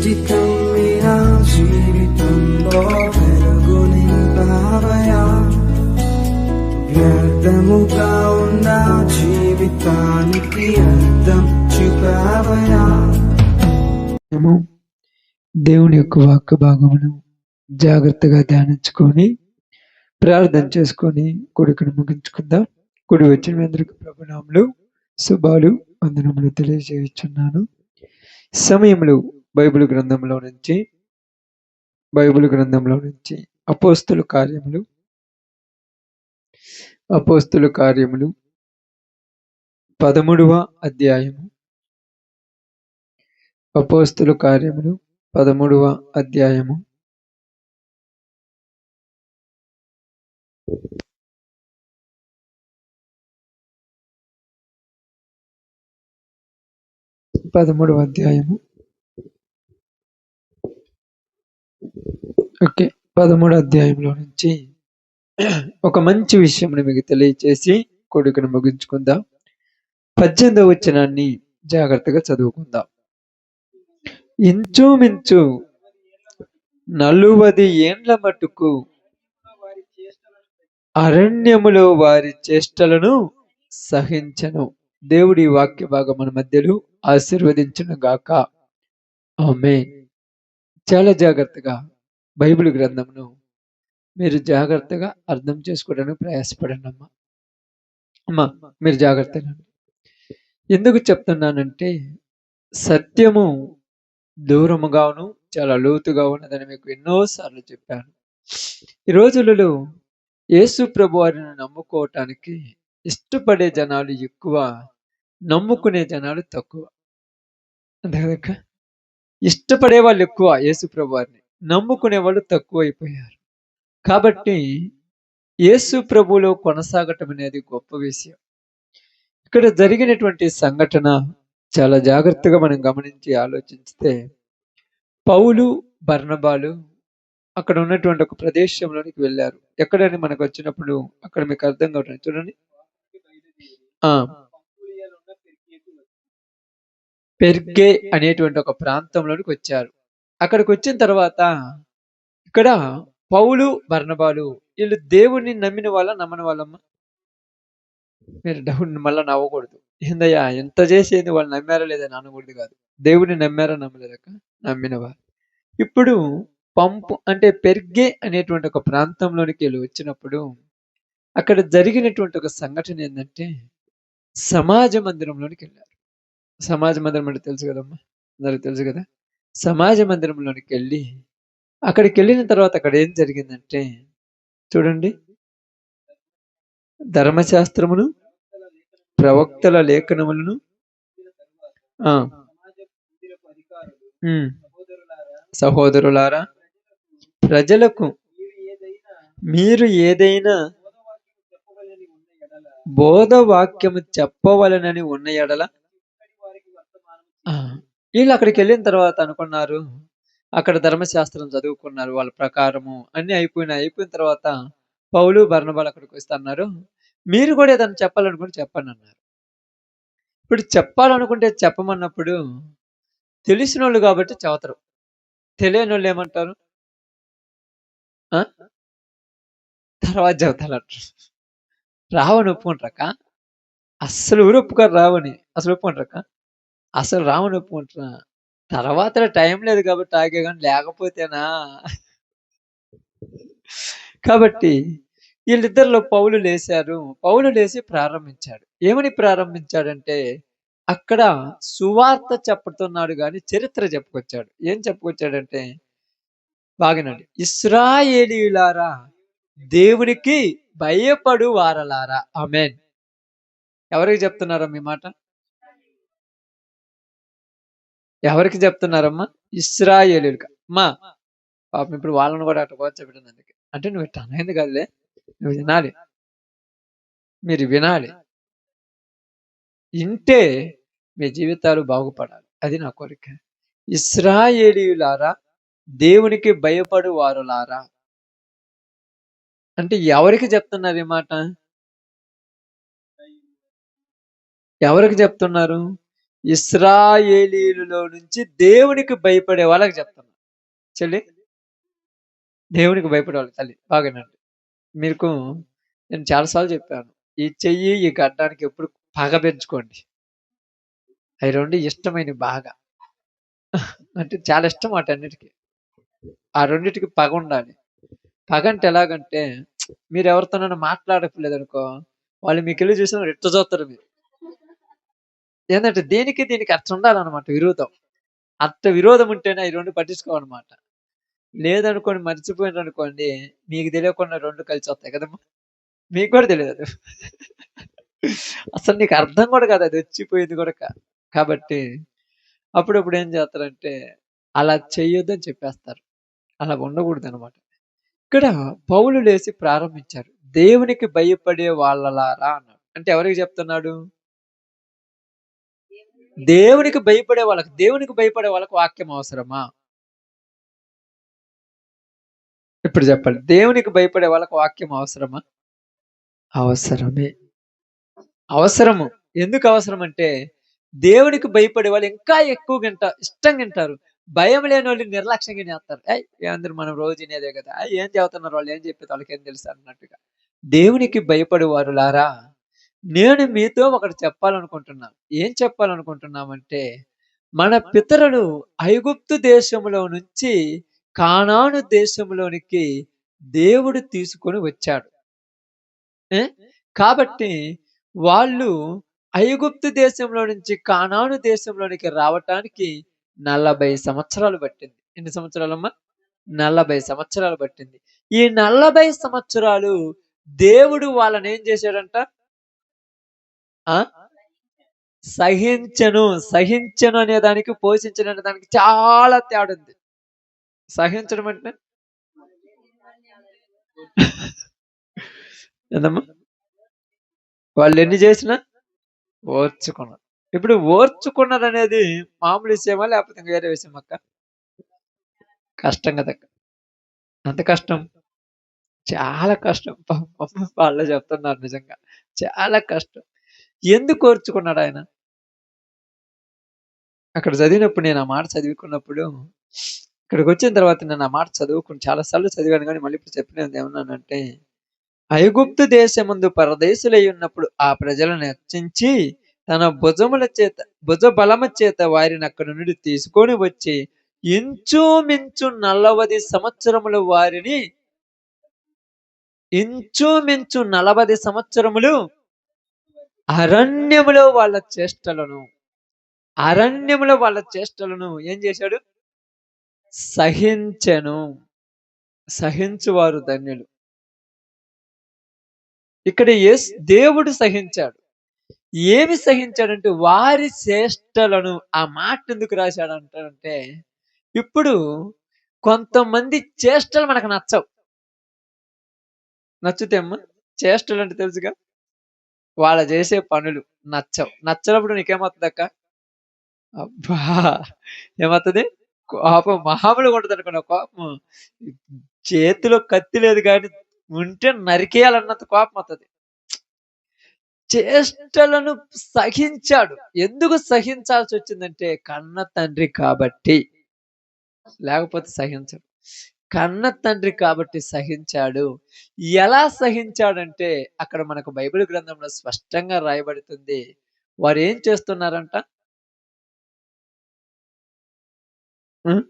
కమ్మిన జీవితంలో వెలుగు నింపావయా, వ్యర్థముగా ఉన్న జీవితానికి అర్థం చూపావయా. దేవుని యొక్క వాక్య భాగమును జాగ్రత్తగా ధ్యానించుకొని ప్రార్థన చేసుకొని కొడుకును ముగించుకుందాం. కుడి వచ్చిన అందరికి ప్రభునాములు శుభాలు వందనములు తెలియజేయుచున్నాను. సమయంలో బైబిల్ గ్రంథంలో నుంచి అపోస్తుల కార్యములు 13వ అధ్యాయము. అపోస్తుల కార్యములు 13వ అధ్యాయము. ఓకే, 13వ అధ్యాయంలో నుంచి ఒక మంచి విషయం మీకు తెలియచేసి కొడుకును ముగించుకుందాం. 18వ వచనాన్ని జాగ్రత్తగా చదువుకుందాం. ఇంచుమించు 40 ఏండ్ల మట్టుకు అరణ్యములో వారి చేష్టలను సహించను. దేవుడి వాక్య భాగం మన మధ్యలో ఆశీర్వదించును గాక. ఆమేన్. చాలా జాగ్రత్తగా బైబిల్ గ్రంథమును మీరు జాగ్రత్తగా అర్థం చేసుకోవడానికి ప్రయాసపడండి అమ్మా. మీరు జాగ్రత్తగా. ఎందుకు చెప్తున్నానంటే సత్యము దూరముగాను చాలా లోతుగా ఉన్నదని మీకు ఎన్నోసార్లు చెప్పాను. ఈ రోజులలో యేసు ప్రభు వారిని నమ్ముకోవటానికి ఇష్టపడే జనాలు ఎక్కువ, నమ్ముకునే జనాలు తక్కువ. అంతే కదా, ఇష్టపడే వాళ్ళు ఎక్కువ, యేసు ప్రభు వారిని నమ్ముకునే వాళ్ళు తక్కువ అయిపోయారు. కాబట్టి యేసు ప్రభువులో కొనసాగటం అనేది గొప్ప విషయం. ఇక్కడ జరిగినటువంటి సంఘటన చాలా జాగ్రత్తగా మనం గమనించి ఆలోచిస్తే, పౌలు బర్నబాలు అక్కడ ఉన్నటువంటి ఒక ప్రదేశంలోనికి వెళ్ళారు. ఎక్కడని మనకు వచ్చినప్పుడు అక్కడ మీకు అర్థం కావట్లేదు. చూడండి, పెర్గే అనేటువంటి ఒక ప్రాంతంలోనికి వచ్చారు. అక్కడికి వచ్చిన తర్వాత ఇక్కడ పౌలు బర్నబాలు వీళ్ళు దేవుణ్ణి నమ్మిన వాళ్ళ నమ్మని వాళ్ళమ్మా? మీరు డౌట్ మళ్ళీ నవ్వకూడదు. ఏందయ్యా ఎంత చేసేది, వాళ్ళు నమ్మారా లేదా అనకూడదు కాదు. దేవుని నమ్మారా నమ్మలేదక్క? నమ్మినవారు. ఇప్పుడు పంపు అంటే పెర్గే అనేటువంటి ఒక ప్రాంతంలోనికి వెళ్ళి వచ్చినప్పుడు అక్కడ జరిగినటువంటి ఒక సంఘటన ఏంటంటే, సమాజ మందిరంలోనికి వెళ్ళారు. సమాజ మందిరం అంటే తెలుసు కదమ్మా, అందరికి తెలుసు కదా. సమాజ మందిరంలోనికి వెళ్ళి అక్కడికి వెళ్ళిన తర్వాత అక్కడ ఏం జరిగిందంటే చూడండి, ధర్మశాస్త్రమును ప్రవక్తల లేఖనములను సహోదరులారా, ప్రజలకు మీరు ఏదైనా బోధవాక్యము చెప్పవలనని ఉన్న ఎడల, వీళ్ళు అక్కడికి వెళ్ళిన తర్వాత అనుకున్నారు, అక్కడ ధర్మశాస్త్రం చదువుకున్నారు, వాళ్ళ ప్రకారము అన్ని అయిపోయిన తర్వాత పౌలు బర్నబాలు అక్కడికి వస్తున్నారు, మీరు కూడా ఏదైనా చెప్పాలనుకుంటే చెప్పండి అన్నారు. ఇప్పుడు చెప్పాలనుకుంటే చెప్పమన్నప్పుడు తెలిసిన వాళ్ళు కాబట్టి చదువుతారు, తెలియని వాళ్ళు ఏమంటారు, తర్వాత చెబుతారు. రావని ఒప్పుకుంటారక? అస్సలు ఊరు ఒప్పుకోరు. రావని అసలు ఒప్పుకుంటారక? అసలు రావని ఒప్పుకుంటారా? తర్వాత టైం లేదు కాబట్టి ఆగే, కానీ లేకపోతేనా? కాబట్టి వీళ్ళిద్దరిలో పౌలు లేచి ప్రారంభించాడు. ఏమని ప్రారంభించాడంటే, అక్కడ సువార్త చెప్పుతున్నాడు కానీ చరిత్ర చెప్పుకొచ్చాడు. ఏం చెప్పుకొచ్చాడంటే, బాగానండి, ఇశ్రాయేలీయులారా, దేవునికి భయపడు వారలారా. ఆమేన్. ఎవరికి చెప్తున్నారా మీ మాట? ఎవరికి చెప్తున్నారమ్మా? ఇశ్రాయేలీయులకి. అమ్మా పాపం ఇప్పుడు వాళ్ళని కూడా అట్లా కూర్చోబెట్టింది. అందుకే అంటే నువ్వు ఇట్లా అనేది కాదులే, నువ్వు వినాలి, మీరు వినాలి, ఇంటే మీ జీవితాలు బాగుపడాలి. అది నా కోరిక. ఇశ్రాయేలీయులారా, దేవునికి భయపడు వారులారా అంటే ఎవరికి చెప్తున్నారు ఈ మాట? ఎవరికి చెప్తున్నారు? ఇశ్రాయేలీయులలో నుంచి దేవునికి భయపడే వాళ్ళకి చెప్తున్నా. చెల్లి, దేవునికి భయపడే వాళ్ళకి తల్లి బాగా వినండి. మీకు నేను చాలా సార్లు చెప్పాను. ఈ చెయ్యి, ఈ గడ్డానికి ఎప్పుడు పగ పెంచుకోండి. అయి 2 ఇష్టమైనవి బాగా. అంటే చాలా ఇష్టం వాటన్నిటికి. ఆ రెండిటికి పగుండాలి. పగంటే ఎలాగంటే మీరెవరితోనైనా మాట్లాడట్లేదనుకో, వాళ్ళు మీకెళ్ళి చూసిన ఇట్ట చూత్తరు మీరు. ఏందంటే దేనికి దీనికి అట్టుండాలనమాట విరోధం. అట్ట విరోధం ఉంటేనే అయి 2 పట్టించుకోవనమాట. లేదనుకోండి మర్చిపోయారనుకోండి, మీకు తెలియకుండా 2 కలిసొత్తాయి కదమ్మా! మీకు కూడా తెలీదది. అసలు నీకు అర్థం కూడా కాదు అది వచ్చిపోయింది కూడా కాబట్టి అప్పుడప్పుడు ఏం చేస్తారంటే అలా చెయ్యొద్దని చెప్పేస్తారు. అలా ఉండకూడదనమాట. ఇక్కడ పౌలు లేసి ప్రారంభించారు. దేవునికి భయపడే వాళ్ళలారా అన్నాడు. అంటే ఎవరికి చెప్తున్నాడు? దేవునికి భయపడే వాళ్ళకి. దేవునికి భయపడే వాళ్ళకి వాక్యం అవసరమా? ఇప్పుడు చెప్పండి. దేవునికి భయపడే వాళ్ళకి వాక్యం అవసరమా? అవసరమే. అవసరము. ఎందుకు అవసరం అంటే దేవునికి భయపడే వాళ్ళు ఇంకా ఎక్కువగా ఇష్టంగా వింటారు. భయం లేనోళ్ళు నిర్లక్ష్యంగా వినేస్తారు. ఏందిరా మనం రోజు వినేదే కదా! ఏం చెబుతున్నారు వాళ్ళు, ఏం చెప్పేది వాళ్ళకేం తెలుసు అన్నట్టుగా. దేవునికి భయపడే వారులారా, నేను మీతో ఒకటి చెప్పాలనుకుంటున్నా. ఏం చెప్పాలనుకుంటున్నామంటే, మన పితరులు ఐగుప్తు దేశంలో నుంచి కానాను దేశంలోనికి దేవుడు తీసుకొని వచ్చాడు. ఏ? కాబట్టి వాళ్ళు ఐగుప్తు దేశంలో నుంచి కానాను దేశంలోనికి రావటానికి 40 సంవత్సరాలు పట్టింది. ఎన్ని సంవత్సరాలమ్మా? 40 సంవత్సరాలు పట్టింది. ఈ 40 సంవత్సరాలు దేవుడు వాళ్ళని ఏం చేశాడంట? ఆ సహించను. సహించను అనే దానికి పోషించను అనే దానికి చాలా తేడా ఉంది. సహించడం అంటే ఏందమ్మా? వాళ్ళు ఎన్ని చేసినా ఓర్చుకున్నారు. ఇప్పుడు ఓర్చుకున్నారనేది మామూలు విషయమా? లేకపోతే ఇంక వేరే విషయమా అక్క? కష్టం కదక్క. ఎంత కష్టం? చాలా కష్టం. పాపం వాళ్ళే చెప్తున్నారు నిజంగా. చాలా కష్టం. ఎందుకు ఓర్చుకున్నాడాయన? అక్కడ చదివినప్పుడు నేను ఆ మాట చదువుకున్నప్పుడు ఇక్కడికొచ్చిన తర్వాత నేను ఆ మాట చదువుకుని చాలా సార్లు చదివాను గానీ మళ్ళీ ఇప్పుడు చెప్పినది ఏమన్నానంటే, ఐగుప్తు దేశమందు పరదేశులై ఉన్నప్పుడు ఆ ప్రజలను హెచ్చించి తన భుజ బలము చేత వారిని అక్కడి నుండి తీసుకొని వచ్చి ఇంచుమించు 40 సంవత్సరములు వారిని ఇంచుమించు 40 సంవత్సరములు అరణ్యములో వాళ్ళ చేష్టలను ఏం చేశాడు? సహించెను. సహించువారు ధన్యులు. ఇక్కడ దేవుడు సహించాడు. ఏమి సహించాడంటే వారి చేష్టలను. ఆ మాట ఎందుకు రాశాడంటే ఇప్పుడు కొంతమంది చేష్టలు మనకు నచ్చవు. నచ్చుతే అమ్మా? చేష్టలు అంటే తెలుసుగా? వాళ్ళు చేసే పనులు నచ్చవు. నచ్చనప్పుడు నీకేమవుతుందక్క? అబ్బా! ఏమవుతది? కోపం మామూలుగా ఉంటదనుకున్న కోపం. చేతిలో కత్తి లేదు గానీ ఉంటే నరికేయాలన్నంత కోపం వత్తది. చేష్టలను సహించాడు. ఎందుకు సహించాల్సి వచ్చిందంటే కన్న తండ్రి కాబట్టి. లేకపోతే సహించడు. కన్న తండ్రి కాబట్టి సహించాడు. ఎలా సహించాడంటే అక్కడ మనకు బైబిల్ గ్రంథంలో స్పష్టంగా రాయబడుతుంది. వారేం చేస్తున్నారంట? హ్మ్.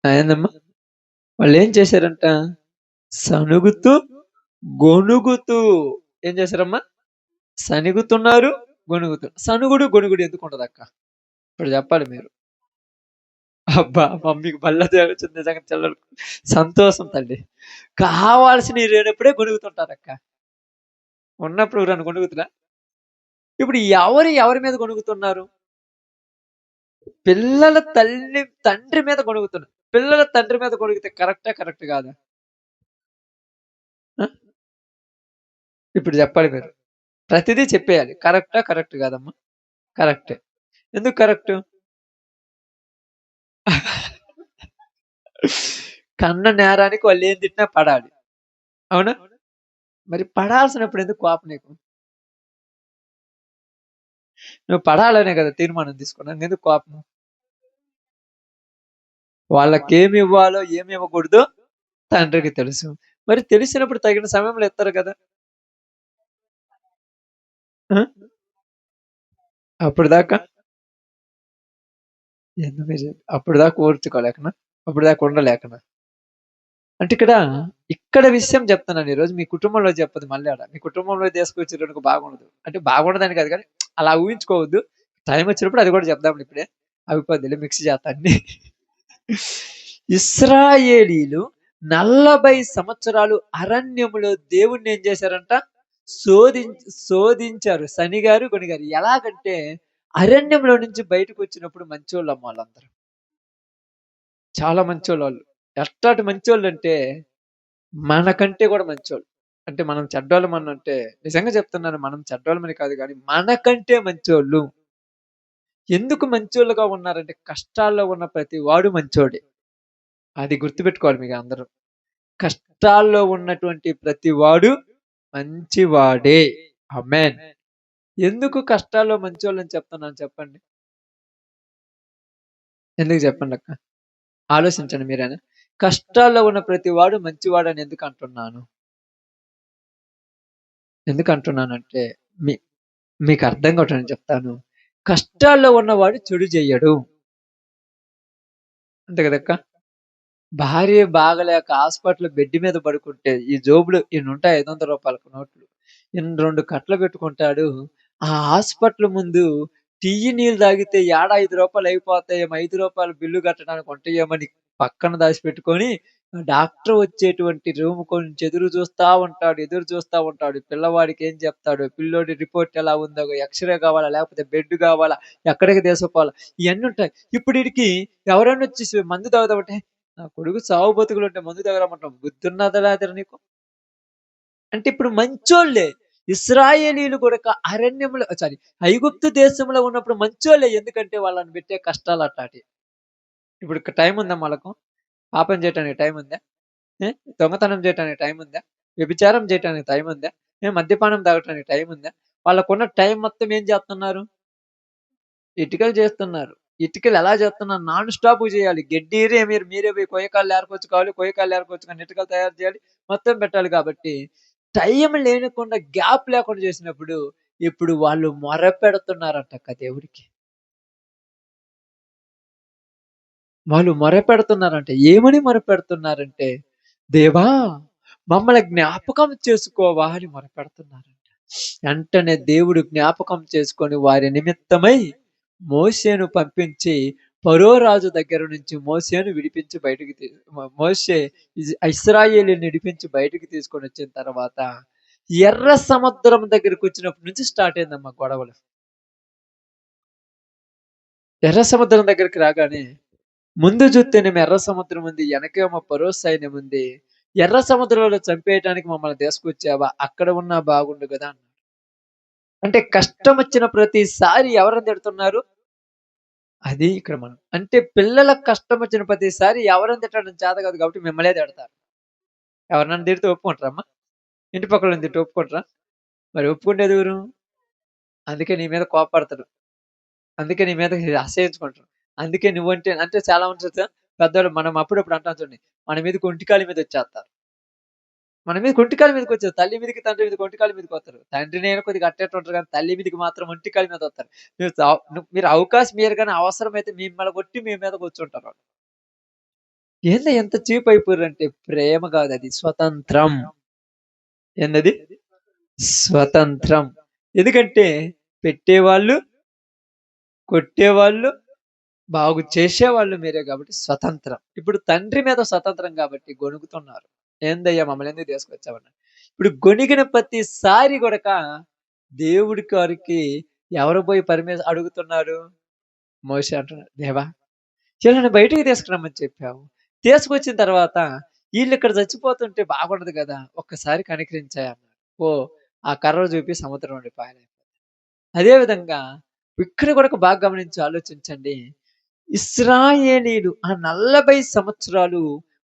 ఏందమ్మా? వాళ్ళేం చేశారంట? సణుగుతూ, గొణుగుతూ ఏం చేశారమ్మా? సణుగుతున్నారు, సణుగుడు, గొణుగుడు ఎందుకుంటదక్క? ఇప్పుడు చెప్పాలి మీరు. అబ్బా! మమ్మీకి బల్లెదేవొచ్చింది నిజంగా చెల్లెలకు. సంతోషం తల్లి. కావాల్సినయి లేనప్పుడే గొణుగుతుంటారక్క. ఉన్నప్పుడు ఎవరైనా గొణుగుతురా? ఇప్పుడు ఎవరి మీద గొణుగుతున్నారు? పిల్లల తండ్రి మీద గొణుగుతున్నారు. పిల్లల తండ్రి మీద గొణుగితే కరెక్టా? కరెక్ట్ కాదా? ఆ! ఇప్పుడు చెప్పాలి మీరు. ప్రతిదీ చెప్పేయాలి. కరెక్టా? కరెక్ట్ కాదమ్మా? కరెక్టే. ఎందుకు కరెక్టు? కన్న నేరానికి వాళ్ళేం తిట్టినా పడాలి. అవునా? మరి పడాల్సినప్పుడు ఎందుకు కోపం నీకు? నువ్వు పడాలనే కదా తీర్మానం తీసుకున్నాను. ఎందుకు కోపం? వాళ్ళకేమి ఇవ్వాలో ఏమి ఇవ్వకూడదో తండ్రికి తెలుసు. మరి తెలిసినప్పుడు తగిన సమయంలో ఇస్తారు కదా! ఆ! అప్పటిదాకా ఎందుకు అప్పటిదాకా ఓర్చుకోలేకనా? అప్పటిదాకా ఉండలేకనా? అంటే ఇక్కడ విషయం చెప్తున్నాను ఈరోజు. మీ కుటుంబంలో చెప్పదు మళ్ళీ ఆడ. మీ కుటుంబంలో తీసుకొచ్చేటందుకు బాగుండదు. అంటే బాగుండదని కాదు కానీ అలా ఊహించుకోవద్దు. టైం వచ్చినప్పుడు అది కూడా చెప్దాం ఇప్పుడే. అయిపోద్దిలే మిక్స్ చేస్తా అన్ని. ఇశ్రాయేలీలు 40 సంవత్సరాలు అరణ్యములో దేవుణ్ణి ఏం చేశారంట? శోధించారు. శనిగారు, గొనిగారు. ఎలాగంటే అరణ్యంలో నుంచి బయటకు వచ్చినప్పుడు మంచోళ్ళమ్మ వాళ్ళందరూ. చాలా మంచోళ్ళు వాళ్ళు. ఎట్లాంటి మంచోళ్ళంటే మనకంటే కూడా మంచోళ్ళు. అంటే మనం చెడ్డోళ్ళమని అంటే నిజంగా చెప్తున్నాను, మనం చెడ్డోళ్ళమని కాదు గానీ మనకంటే మంచోళ్ళు. ఎందుకు మంచోళ్ళుగా ఉన్నారంటే కష్టాల్లో ఉన్న ప్రతి వాడు మంచోడే. అది గుర్తుపెట్టుకోవాలి మీకు అందరూ. కష్టాల్లో ఉన్నటువంటి ప్రతి వాడు మంచివాడే. ఆమేన్. ఎందుకు కష్టాల్లో మంచోళ్ళని చెప్తున్నాను చెప్పండి? ఎందుకు చెప్పండక్క? ఆలోచించండి మీరైనా. కష్టాల్లో ఉన్న ప్రతి వాడు మంచివాడని ఎందుకు అంటున్నాను? ఎందుకు అంటున్నానంటే మీ మీకు అర్థం కావటానికి చెప్తాను. కష్టాల్లో ఉన్నవాడు చెడు చెయ్యడు. అంతే కదక్క! భార్య బాగలేక హాస్పిటల్ బెడ్ మీద పడుకుంటే ఈ జోబులో ఇన్నుంటాయి రూ. 500 నోట్లు. ఇన్ని 2 కట్టలు పెట్టుకుంటాడు. ఆ హాస్పిటల్ ముందు టీ, నీళ్ళు తాగితే ఏడ రూ. 5 అయిపోతాయేమో, రూ. 5 బిల్లు కట్టడానికి ఉంటాయేమని పక్కన దాచిపెట్టుకొని డాక్టర్ వచ్చేటువంటి రూమ్ కొంచెం ఎదురు చూస్తా ఉంటాడు. పిల్లవాడికి ఏం చెప్తాడు? పిల్లోడి రిపోర్ట్ ఎలా ఉందో, ఎక్స్‌రే కావాలా? లేకపోతే బెడ్ కావాలా? ఎక్కడికి తీసుకుపోవాలా? ఇయన్నీ ఉంటాయి. ఇప్పుడు ఈడికి ఎవరైనా వచ్చేసి మందు తాగుదామంటే నా కొడుకు చావు బతుకులుంటే మందు తాగరమ్మంటావు. బుద్ధున్నదా లేదురా నీకు? అంటే ఇప్పుడు మంచోళ్ళే. ఇశ్రాయేలీయులు కూడా అరణ్యంలో ఐగుప్తు దేశంలో ఉన్నప్పుడు మంచోళ్ళే. ఎందుకంటే వాళ్ళని పెట్టే కష్టాలు అట్లాంటియి. ఇప్పుడు టైం ఉందా వాళ్ళకు? పాపం చేయటానికి టైం ఉందా? ఏ? దొంగతనం చేయటానికి టైం ఉందా? వ్యభిచారం చేయటానికి టైం ఉందా? మద్యపానం తాగటానికి టైం ఉందా? వాళ్ళకున్న టైం మొత్తం ఏం చేస్తున్నారు? ఇటుకలు చేస్తున్నారు. ఇటుకలు ఎలా చేస్తున్నారు? నాన్ స్టాప్‌గా చేయాలి. గడ్డిరే మీరే పోయి కొయ్యకాళ్ళు ఏరుకొచ్చుకోవాలి. కొయ్యకాళ్ళు ఏరుకొచ్చుకొని ఇటుకలు తయారు చేయాలి. మొత్తం పెట్టాలి కాబట్టి టైం లేనకుండా గ్యాప్ లేకుండా చేసినప్పుడు ఇప్పుడు వాళ్ళు మొరపెడుతున్నారంటక్క దేవుడికి. వాళ్ళు మొరపెడుతున్నారంట. ఏమని మొరపెడుతున్నారంటే, దేవా మమ్మల్ని జ్ఞాపకం చేసుకోవా అని మొరపెడుతున్నారంట. వెంటనే దేవుడు జ్ఞాపకం చేసుకొని వారి నిమిత్తమై మోషేను పంపించి ఫరో రాజు దగ్గర నుంచి మోషేను విడిపించి బయటికి మోషే ఇశ్రాయేలుని విడిపించి బయటికి తీసుకొని వచ్చిన తర్వాత ఎర్ర సముద్రం దగ్గరికి వచ్చినప్పటి నుంచి స్టార్ట్ అయిందమ్మా గొడవలు. ఎర్ర సముద్రం దగ్గరికి రాగానే ముందు చూస్తేనేమో ఎర్ర సముద్రం ఉంది, వెనకేమో ఫరో సైన్యం ఉంది. ఎర్ర సముద్రంలో చంపేయటానికి మమ్మల్ని తీసుకొచ్చావా? అక్కడ ఉన్నా బాగుండు కదా అన్నాడు. అంటే కష్టం వచ్చిన ప్రతిసారి ఎవరిని తిడుతున్నారు? అది ఇక్కడ మనం. అంటే పిల్లలకు కష్టం వచ్చిన ప్రతిసారి ఎవరిని తిట్టడం చేత కాదు కాబట్టి మిమ్మల్నే తిడతారు. ఎవరినైనా తిడితే ఒప్పుకుంటారమ్మా? ఇంటి పక్కలోళ్ళని తిడితే ఒప్పుకుంటారా? మరి ఒప్పుకునేది ఎవరు? అందుకే నీ మీద కోపపడతారు. అందుకే నీ మీద అసహ్యించుకుంటారు. అందుకే నువ్వంటే అంటే చాలా మంది తెలుసా? పెద్దోళ్ళు మనం అప్పుడప్పుడు అంటాం చూడండి. మన మీదకి ఒంటికాలి మీద వచ్చేస్తారు. మన మీదకి ఒంటికాలి మీదకొచ్చారు. తల్లి మీదకి, తండ్రి మీదకి ఒంటికాలి మీదకొస్తారు. తండ్రినైనా కొద్దిగా అట్టేట్టు ఉంటారు కానీ తల్లి మీదకి మాత్రం ఒంటికాలి మీద వస్తారు. మీరు అవకాశం ఇయ్యరు గానీ అవసరమైతే మిమ్మల్ని కొట్టి మీ మీద కూర్చుంటారు వాళ్ళు. ఏంది ఎంత చీప్ అయిపోయారంటే ప్రేమ కాదది స్వతంత్రం. ఏందది? స్వతంత్రం. ఎందుకంటే పెట్టేవాళ్ళు, కొట్టేవాళ్ళు, బాగు చేసేవాళ్ళు మీరే కాబట్టి స్వతంత్రం. ఇప్పుడు తండ్రి మీద స్వతంత్రం కాబట్టి గొణుగుతున్నారు. ఏందయ్యా మమ్మల్ని ఎందుకు తీసుకొచ్చావన్నారు. ఇప్పుడు గొణిగిన ప్రతిసారి గూడక దేవుడి గారికి ఎవరు పోయి అడుగుతున్నారు? మోషే అంటున్నాడు. దేవా ఈళ్ళని బయటికి తీసుకురమ్మని చెప్పావు. తీసుకొచ్చిన తర్వాత ఈళ్ళిక్కడ చచ్చిపోతుంటే బాగుండదు గదా! ఒక్కసారి కనికరించాయి అన్నాడు. ఓ ఆ కర్ర చూపి సముద్రంలో పాయలే. అదే విధంగా ఇక్కడ కూడా బాగా గమనించి ఆలోచించండి. ఇశ్రాయేలీయులు ఆ 40 సంవత్సరాలు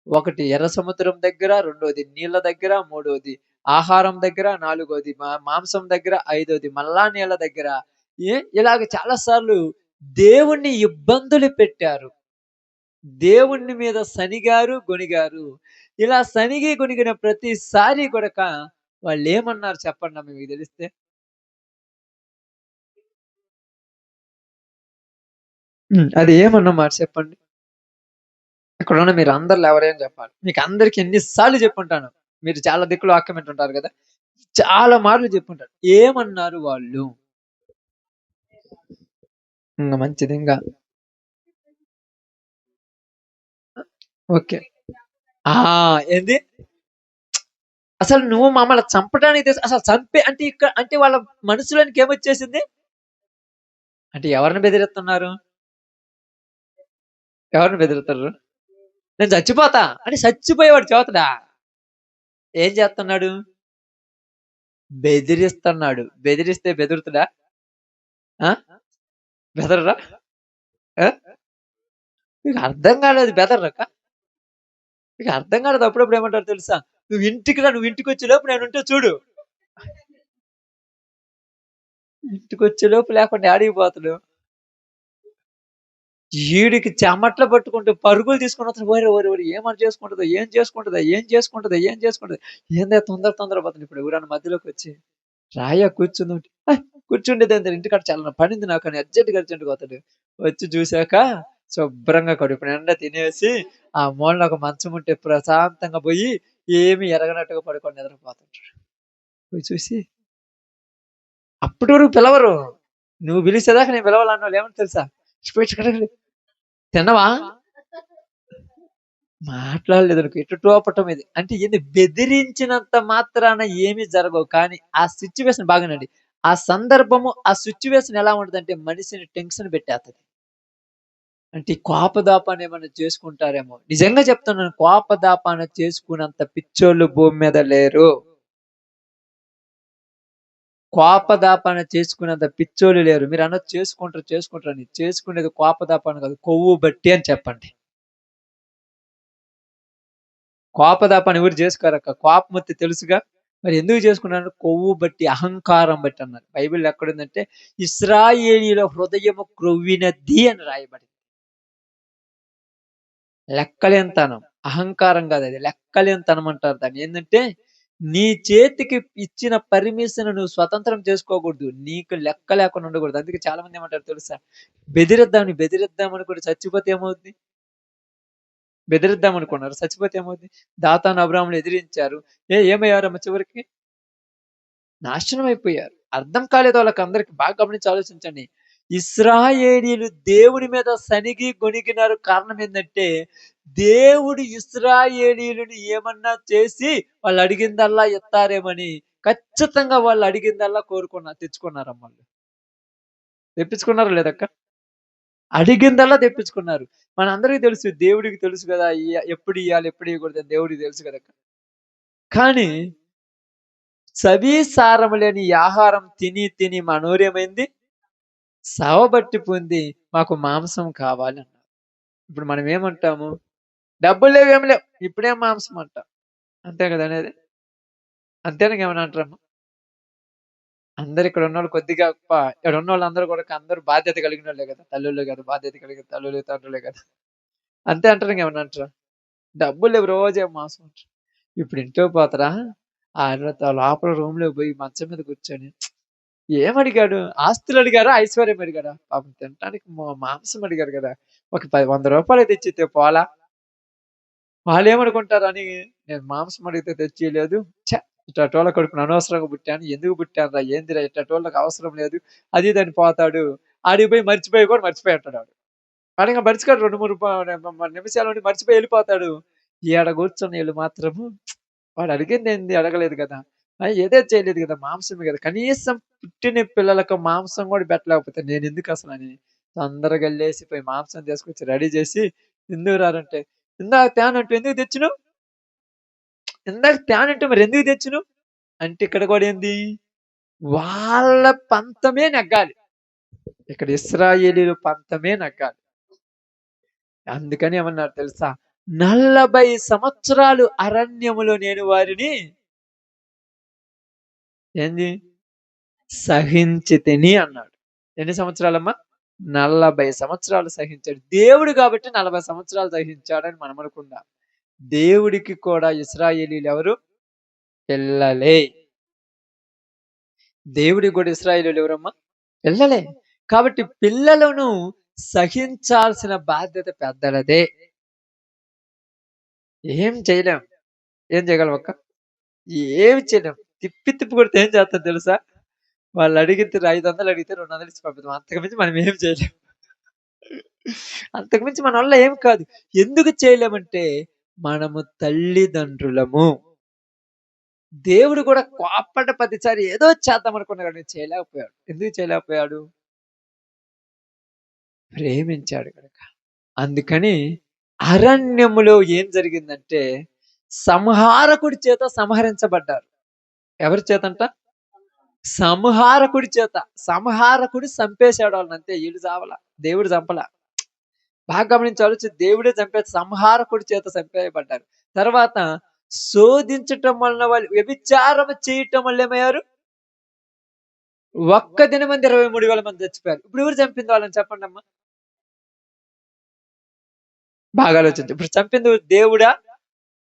ఒకటి ఎర్ర సముద్రం దగ్గర, రెండోది నీళ్ళ దగ్గర, మూడోది ఆహారం దగ్గర, నాలుగోది మాంసం దగ్గర, ఐదోది మళ్ళా నీళ్ళ దగ్గర ఇలాగ చాలా సార్లు దేవుణ్ణి ఇబ్బందులు పెట్టారు. దేవుని మీద సనిగారు, గొణిగారు. ఇలా సనిగి, గొణిగిన ప్రతిసారి గూడక వాళ్ళేమన్నారు చెప్పండమ్మా మీకు తెలిస్తే? అది ఏమన్న మాట చెప్పండి? ఇక్కడున్న మీరందరిలో ఎవరైనా చెప్పాలి. మీకందరికి ఎన్ని సార్లు చెప్పుంటాను. మీరు చాలా దిక్కులు వాక్యం వింటుంటారు గదా! చాలా మార్లు చెప్పుంటారు. ఏమన్నారు వాళ్ళు? మంచిదింగా. ఓకే. ఆ! ఏంది? అసలు నువ్వు మమ్మల్ని చంపడానికి అసలు చంపే అంటే అంటే వాళ్ళ మనసులోనికి ఏమొచ్చేసింది? అంటే ఎవరిని బెదిరిస్తున్నారు? ఎవరిని బెదురుతుర్రు? నేను చచ్చిపోతా అని చచ్చిపోయేవాడు చెబుతడా? ఏం చేస్తున్నాడు? బెదిరిస్తున్నాడు. బెదిరిస్తే బెదురుతడా? ఆ! బెదరరా? ఆ! మీకు అర్థం కాలేదు బెదరక? మీకు అర్థం కాలేదు అప్పుడప్పుడు ఏమంటారో తెలుసా? నువ్వు ఇంటికి రా, నువ్వు ఇంటికొచ్చే లోపు నేనుంటే చూడు. ఇంటికొచ్చే లోపు లేకుండా యాడికి పోతాడు? ఈడికి చెమట్లు పట్టుకుంటూ పరుగులు తీసుకొని వస్తాడు. ఓరే! ఓరే! ఓరే! ఏమని చేసుకుంటదో? ఏం చేసుకుంటదో? ఏం చేసుకుంటదో? ఏం చేసుకుంటదో? ఏందే తొందర తొందర పోతుంది. ఇప్పుడు ఎవరైనా మధ్యలోకొచ్చి రాయ్యా కూర్చుందుంటే, కూర్చుండేదేంది ఇంటికాడ చాలా పనుంది నాకని అర్జెంట్‌గా పోతాడు. వచ్చి చూసాక శుభ్రంగా కడుపు నిండా తినేసి, ఆ మూలన ఒక మంచం ఉంటే ప్రశాంతంగా పోయి ఏమి ఎరగనట్టుగా పడుకొని నిద్రపోతుంటాడు. పోయి చూసి అప్పటి వరకు పిలవరు. నువ్వు పిలిచేదాకా నేను పిలవాలన్నోళ్ళు ఏమంటారు తెలుసా? తిన్నవా? మాట్లాడలేదనుకో ఎటుటోపటం ఇది. అంటే ఏంది బెదిరించినంత మాత్రాన ఏమి జరగవు. కానీ ఆ సిట్యుయేషన్ బాగానండి. ఆ సందర్భము, ఆ సిట్యుయేషన్ ఎలా ఉంటదంటే మనిషిని టెన్షన్ పెట్టేస్తది. అంటే ఈ కోపదాపాన్ని ఏమన్నా చేసుకుంటారేమో. నిజంగా చెప్తున్నాను కోపదాపాన చేసుకున్నంత పిచ్చోళ్ళు భూమి మీద లేరు. కోపదాపాన చేసుకున్నంత పిచ్చోళ్ళు లేరు. మీరనొచ్చు చేసుకుంటారని. చేసుకునేది కోపదాపాన కాదు. కొవ్వు బట్టి అని చెప్పండి. కోపదాపాన్ని ఎవరు చేసుకోరక్క. కోపమొత్తే తెలుసుగా. మరి ఎందుకు చేసుకున్నారంటే కొవ్వు బట్టి, అహంకారం బట్టి అన్నారు. బైబిల్‌లో ఎక్కడుందంటే ఇశ్రాయేలీయుల హృదయము క్రొవ్వినది అని రాయబడింది. లెక్కలేనితనం. అహంకారం కాదది. లెక్కలేనితనం అంటారు దాన్ని. ఏందంటే నీ చేతికి ఇచ్చిన పర్మిషన్ నువ్వు స్వతంత్రం చేసుకోకూడదు. నీకు లెక్క లేకుండా ఉండకూడదు. అందుకే చాలా మంది ఏమంటారో తెలుసా? బెదిరిద్దాం అనుకుంటే చచ్చిపోతే ఏమవుద్ది? బెదిరిద్దాం అనుకున్నారు. చచ్చిపోతే ఏమవుద్ది? దాతాను, అబ్రాహాములు ఎదిరించారు. ఏమయ్యారమ్మ చివరికి? నాశనం అయిపోయారు. అర్థం కాలేదు వాళ్ళకందరికి. బాగా గమనించి ఆలోచించండి. ఇశ్రాయేలీయులు దేవుని మీద సనిగి గొణిగినారు. కారణం ఏందంటే, దేవుడు ఇశ్రాయేలీయులను ఏమన్నా చేసి వాళ్ళు అడిగిందల్లా ఇత్తారేమని ఖచ్చితంగా వాళ్ళు అడిగిందల్లా తెచ్చుకున్నారమ్మ వాళ్ళు. తెప్పించుకున్నారా లేదక్క? అడిగిందల్లా తెప్పించుకున్నారు. మనందరికి తెలుసు. దేవుడికి తెలుసు గదా! ఎప్పుడు ఇయ్యాలి, ఎప్పుడు ఇయ్యకూడదని దేవుడికి తెలుసు గదక్క. కానీ సవీసారము లేని ఈ ఆహారం తిని మా నోరేమైంది? సావబట్టి పొంది మాకు మాంసం కావాలన్నారు. ఇప్పుడు మనం ఏమంటాము? డబ్బులు లేవు, ఏమి లేవు. ఇప్పుడేం మాంసం అంటాం. అంతే కదా అనేది? అంతేనా ఇంకేమన్నా అంటారమ్మా? అందరు ఇక్కడ ఉన్నోళ్ళు కొద్దిగా ఇక్కడ ఉన్నోళ్ళందరూ కూడా అందరూ బాధ్యత కలిగినోళ్ళే కదా! తల్లులు కదా! బాధ్యత కలిగిన తల్లులు, తండ్రులే కదా! అంతే అంటారా ఇంకేమన్నా అంటారా? డబ్బులు లేవు రోజేం మాంసం అంటారు. ఇప్పుడు ఇంట్లోకి పోతారా? లోపల రూమ్‌లోకి పోయి మంచం మీద కూర్చొని ఏమడిగాడు? ఆస్తులు అడిగారా? ఐశ్వర్యం అడిగారా? పాపం తినటానికి మాంసం అడిగారు గదా! ఒక ₹100 తెచ్చితే పోలా? వాళ్ళేమనుకుంటారని నేను మాంసం అడిగితే తెచ్చియలేదు. ఛ! ఇట్టాటోళ్ళ కడుపున అనవసరంగా పుట్టాను. ఎందుకు పుట్టానురా? ఏందిరా ఇట్టాటోళ్ళకి అవసరం లేదు. అది ఇది అని పోతాడు. ఆడికి పోయి మర్చిపోయి కూడా మర్చిపోయి ఉంటాడు. వాడింక మర్చిపోయాడు 2, 3 నిమిషాలుండి మర్చిపోయి ఎళ్ళిపోతాడు. ఈడ కూర్చొని ఈళ్ళు మాత్రము వాడు అడిగిందేంది? అడగలేదు గదా! ఏదో చేయలేదు గదా! మాంసమే గదా! కనీసం పుట్టిన పిల్లలకు మాంసం గూడా పెట్టలేకపోతే నేనెందుకసలని తొందరగా ఎళ్ళేసిపోయి మాంసం తీసుకొచ్చి రెడీ జేసి ఎందుకు రారంటే, ఇందాక తేనంటే ఎందుకు తెచ్చినవు? ఇందాక తేనంటే మరెందుకు తెచ్చినవు? అంటే ఇక్కడ గూడా ఏంది? వాళ్ళ పంతమే నెగ్గాలి. ఇక్కడ ఇశ్రాయేలీయుల పంతమే నెగ్గాలి. అందుకని ఏమన్నారు తెలుసా? 40 సంవత్సరాలు అరణ్యములో నేను వారిని ఏంది? సహించితిని అన్నాడు. ఎన్ని సంవత్సరాలమ్మా? 40 సంవత్సరాలు సహించాడు. దేవుడు కాబట్టి 40 సంవత్సరాలు సహించాడని మనం అనుకుందాం. దేవుడికి కూడా ఇశ్రాయేలీయులు ఎవరు? పిల్లలే. దేవుడికి కూడా ఇశ్రాయేలీయులు ఎవరమ్మా? పిల్లలే. కాబట్టి పిల్లలను సహించాల్సిన బాధ్యత పెద్దలదే. ఏం చేయలేం. ఏం చేయగలం అక్క? ఏమి చేయలేం. తిప్పి తిప్పి కొడితే ఏం చేస్తాం తెలుసా? వాళ్ళు అడిగితే 500 అడిగితే 200 ఇచ్చి పంపిద్దాం. అంతకుమించి మనం ఏం చేయలేం. అంతకుమించి మన వల్ల ఏం కాదు. ఎందుకు చేయలేమంటే మనము తల్లిదండ్రులము. దేవుడు కూడా కోప్పడ్డ ప్రతిసారి ఏదో చేద్దాం అనుకున్నాడు కానీ చేయలేకపోయాడు. ఎందుకు చేయలేకపోయాడు? ప్రేమించాడు కనుక. అందుకని అరణ్యములో ఏం జరిగిందంటే సంహారకుడి చేత సంహరించబడ్డారు. ఎవరి చేతంట? సంహారకుడి చేత. సంహారకుడు చంపేశాడు వాళ్ళని అంతే. వీళ్ళు చావల. దేవుడు చంపల. బాగా గమనించి ఆలోచి దేవుడే సంహారకుడి చేత చంపేయబడ్డారు. తర్వాత శోధించటం వలన వాళ్ళు వ్యభిచారం చేయటం వల్ల ఏమయ్యారు? ఒక్క దినమంది 23,000 మంది చచ్చిపోయారు. ఇప్పుడు ఎవరు చంపింది వాళ్ళని చెప్పండి అమ్మా? బాగా ఆలోచించు. ఇప్పుడు చంపింది దేవుడా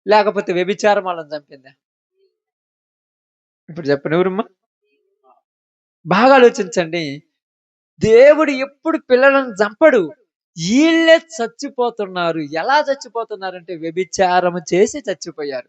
లేకపోతే వ్యభిచారం వాళ్ళని చంపిందా? ఇప్పుడు చెప్పండి ఎవరమ్మా? బాగా ఆలోచించండి. దేవుడు ఎప్పుడు పిల్లలను చంపడు. వీళ్ళే చచ్చిపోతున్నారు. ఎలా చచ్చిపోతున్నారంటే వ్యభిచారం చేసి చచ్చిపోయారు.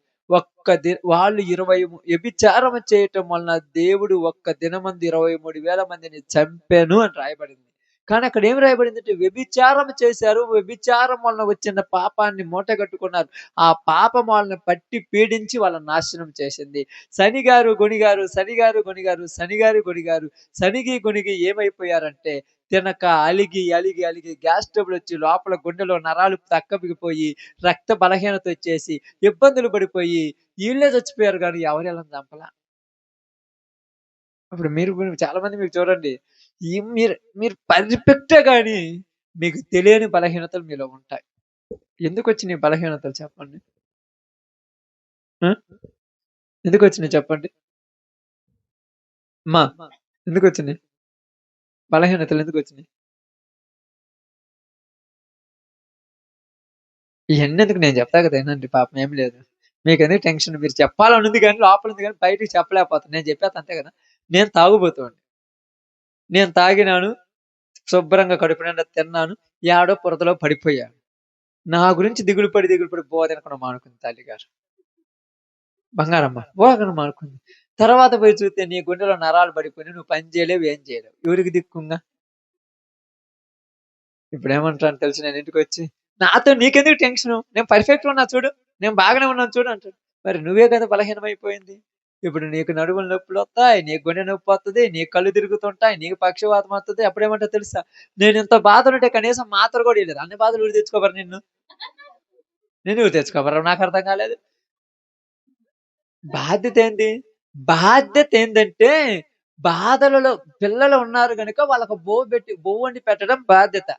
వాళ్ళు 20 వ్యభిచారం చేయటం వలన దేవుడు ఒక్క దినమందు 23,000 మందిని చంపాను అని రాయబడింది. కానీ అక్కడ ఏం రాయబడింది అంటే వ్యభిచారం చేశారు. వ్యభిచారం వలన వచ్చిన పాపాన్ని మూటగట్టుకున్నారు. ఆ పాపం వాళ్ళని పట్టి పీడించి వాళ్ళని నాశనం చేసింది. శనిగారు గొణిగారు, శనిగారు గొణిగారు, శనిగారు గొణిగారు, శనిగి గొణిగి ఏమైపోయారంటే తినక అలిగి అలిగి అలిగి గ్యాస్ ట్రబుల్ వచ్చి లోపల గుండెలో నరాలు తక్కబిగిపోయి రక్త బలహీనత వచ్చేసి ఇబ్బందులు పడిపోయి వీళ్ళే చచ్చిపోయారు కానీ ఎవరు ఎలా చంపలా. ఇప్పుడు మీరు చాలా మంది మీకు చూడండి మీరు మీరు పర్ఫెక్టే కానీ మీకు తెలియని బలహీనతలు మీలో ఉంటాయి. ఎందుకు వచ్చినాయి బలహీనతలు చెప్పండి? ఎందుకు వచ్చినాయి చెప్పండి మా ఎందుకు వచ్చినాయి బలహీనతలు? ఎందుకు వచ్చినాయి? ఇవన్నీ ఎందుకు నేను చెప్తా కదా ఏనండి, పాపం ఏం లేదు. మీకు ఎందుకు టెన్షన్? మీరు చెప్పాలనుంది కానీ లోపల ఉంది కానీ బయటికి చెప్పలేకపోతాను. నేను చెప్పేది అంతే కదా. నేను తాగుబోతుండి. నేను తాగినాను, శుభ్రంగా కడుపు నిండా తిన్నాను, యాడో పురదలో పడిపోయాను. నా గురించి దిగులు పడి బోధనకుండా మానుకుంది తల్లిగారు. బంగారమ్మ బోధన మానుకుంది. తర్వాత పోయి చూస్తే నీ గుండెలో నరాలు పడిపోయి నువ్వు పని చేయలేవు, ఏం చేయలేవు. ఎవరికి దిక్కుంగా? ఇప్పుడు ఏమంటాను తెలుసు, నేను ఇంటికి వచ్చి నాతో నీకెందుకు టెన్షన్, నేను పర్ఫెక్ట్ ఉన్నా చూడు, నేను బాగానే ఉన్నాను చూడు అంటాడు. మరి నువ్వే కదా బలహీనమైపోయింది. ఇప్పుడు నీకు నడుములు నొప్పులు వస్తాయి, నీకు గుండె నొప్పి వస్తుంది, నీకు కళ్ళు తిరుగుతుంటాయి, నీకు పక్షవాతం వస్తుంది. అప్పుడేమంటా తెలుసా, నేను ఇంత బాధ ఉంటే కనీసం మాత్ర కూడా ఇవ్వలేదు. అన్ని బాధలు ఊరు తెచ్చుకోబరు నేను ఊరు తెచ్చుకోబరు. నాకు అర్థం కాలేదు. బాధ్యత ఏంది? బాధ్యత ఏందంటే బాధలలో పిల్లలు ఉన్నారు గనుక వాళ్ళకు బొవ్వు వండి పెట్టడం బాధ్యత.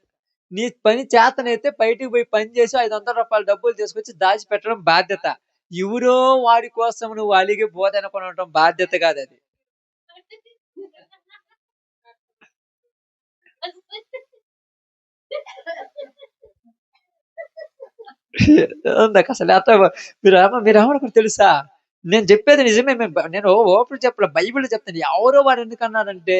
నీ పని చేతనైతే బయటికి పోయి పని చేసి 500 రూపాయలు డబ్బులు తీసుకొచ్చి దాచిపెట్టడం బాధ్యత. ఎవరో వాడి కోసం నువ్వు అలిగి బోధన కొనడం బాధ్యత కాదది. అసలు అట్లా మీరేమనుకున్నారు తెలుసా? నేను చెప్పేది నిజమే. నేను ఓపెన్ చెప్పలే, బైబిల్ చెప్తాను. ఎవరో వాడు ఎందుకన్నాడంటే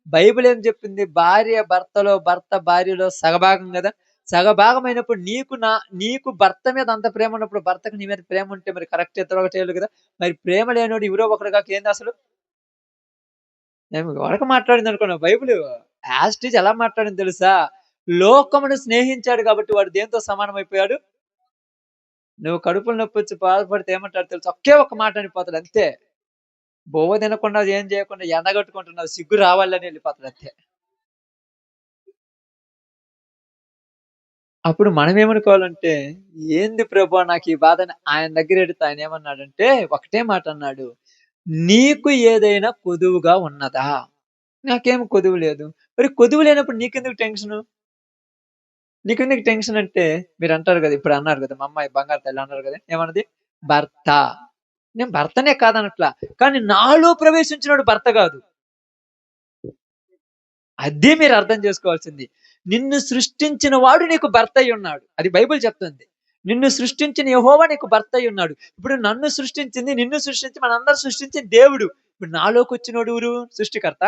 బైబిల్ ఏం చెప్పింది? భార్య భర్తలో, భర్త భార్యలో సగభాగం కదా. సగభాగమైనప్పుడు నీకు భర్త మీద అంత ప్రేమ ఉన్నప్పుడు భర్తకు నీ మీద ప్రేమ ఉంటే మరి కరెక్ట్ ఇద్దరు ఒకటే కదా. మరి ప్రేమ లేనోడు ఎవరో ఒకరు కాక ఏంది అసలు? నేను వరకు మాట్లాడింది అనుకున్నా. బైబిల్ యాస్టీజ్ ఎలా మాట్లాడింది తెలుసా? లోకమును స్నేహించాడు కాబట్టి వాడు దేంతో సమానం అయిపోయాడు? నువ్వు కడుపులో నొప్పి వచ్చి బాధపడితే ఏమంటాడు తెలుసు? ఒకే ఒక్క మాట అనిపోతాడు అంతే. బొవ్వ తినకుండా ఏం చేయకుండా ఎండగట్టుకుంటున్నావు, సిగ్గు రావాలని వెళ్ళిపోతాడు అంతే. అప్పుడు మనం ఏమనుకోవాలంటే ఏంది ప్రభు నాకు ఈ బాధని ఆయన దగ్గర ఎడితే ఆయన ఏమన్నాడంటే ఒకటే మాట అన్నాడు, నీకు ఏదైనా కొదువుగా ఉన్నదా? నాకేం కొదువు లేదు. మరి కొదువు లేనప్పుడు నీకెందుకు టెన్షన్? నీకెందుకు టెన్షన్ అంటే మీరు అంటారు కదా, ఇప్పుడు అన్నారు కదా, మా అమ్మాయి బంగారు తల్లి అన్నారు కదా, ఏమన్నది? భర్త. నేను భర్తనే కాదనట్లా, కానీ నాలో ప్రవేశించినాడు భర్త కాదు. అదే మీరు అర్థం చేసుకోవాల్సింది. నిన్ను సృష్టించిన వాడు నీకు భర్త అయి ఉన్నాడు. అది బైబిల్ చెప్తుంది. నిన్ను సృష్టించిన యెహోవా నీకు భర్త అయి ఉన్నాడు. ఇప్పుడు నన్ను సృష్టించింది, నిన్ను సృష్టించి మనందరిని సృష్టించింది దేవుడు. ఇప్పుడు నాలోకొచ్చినోడు ఎవరు? సృష్టికర్త.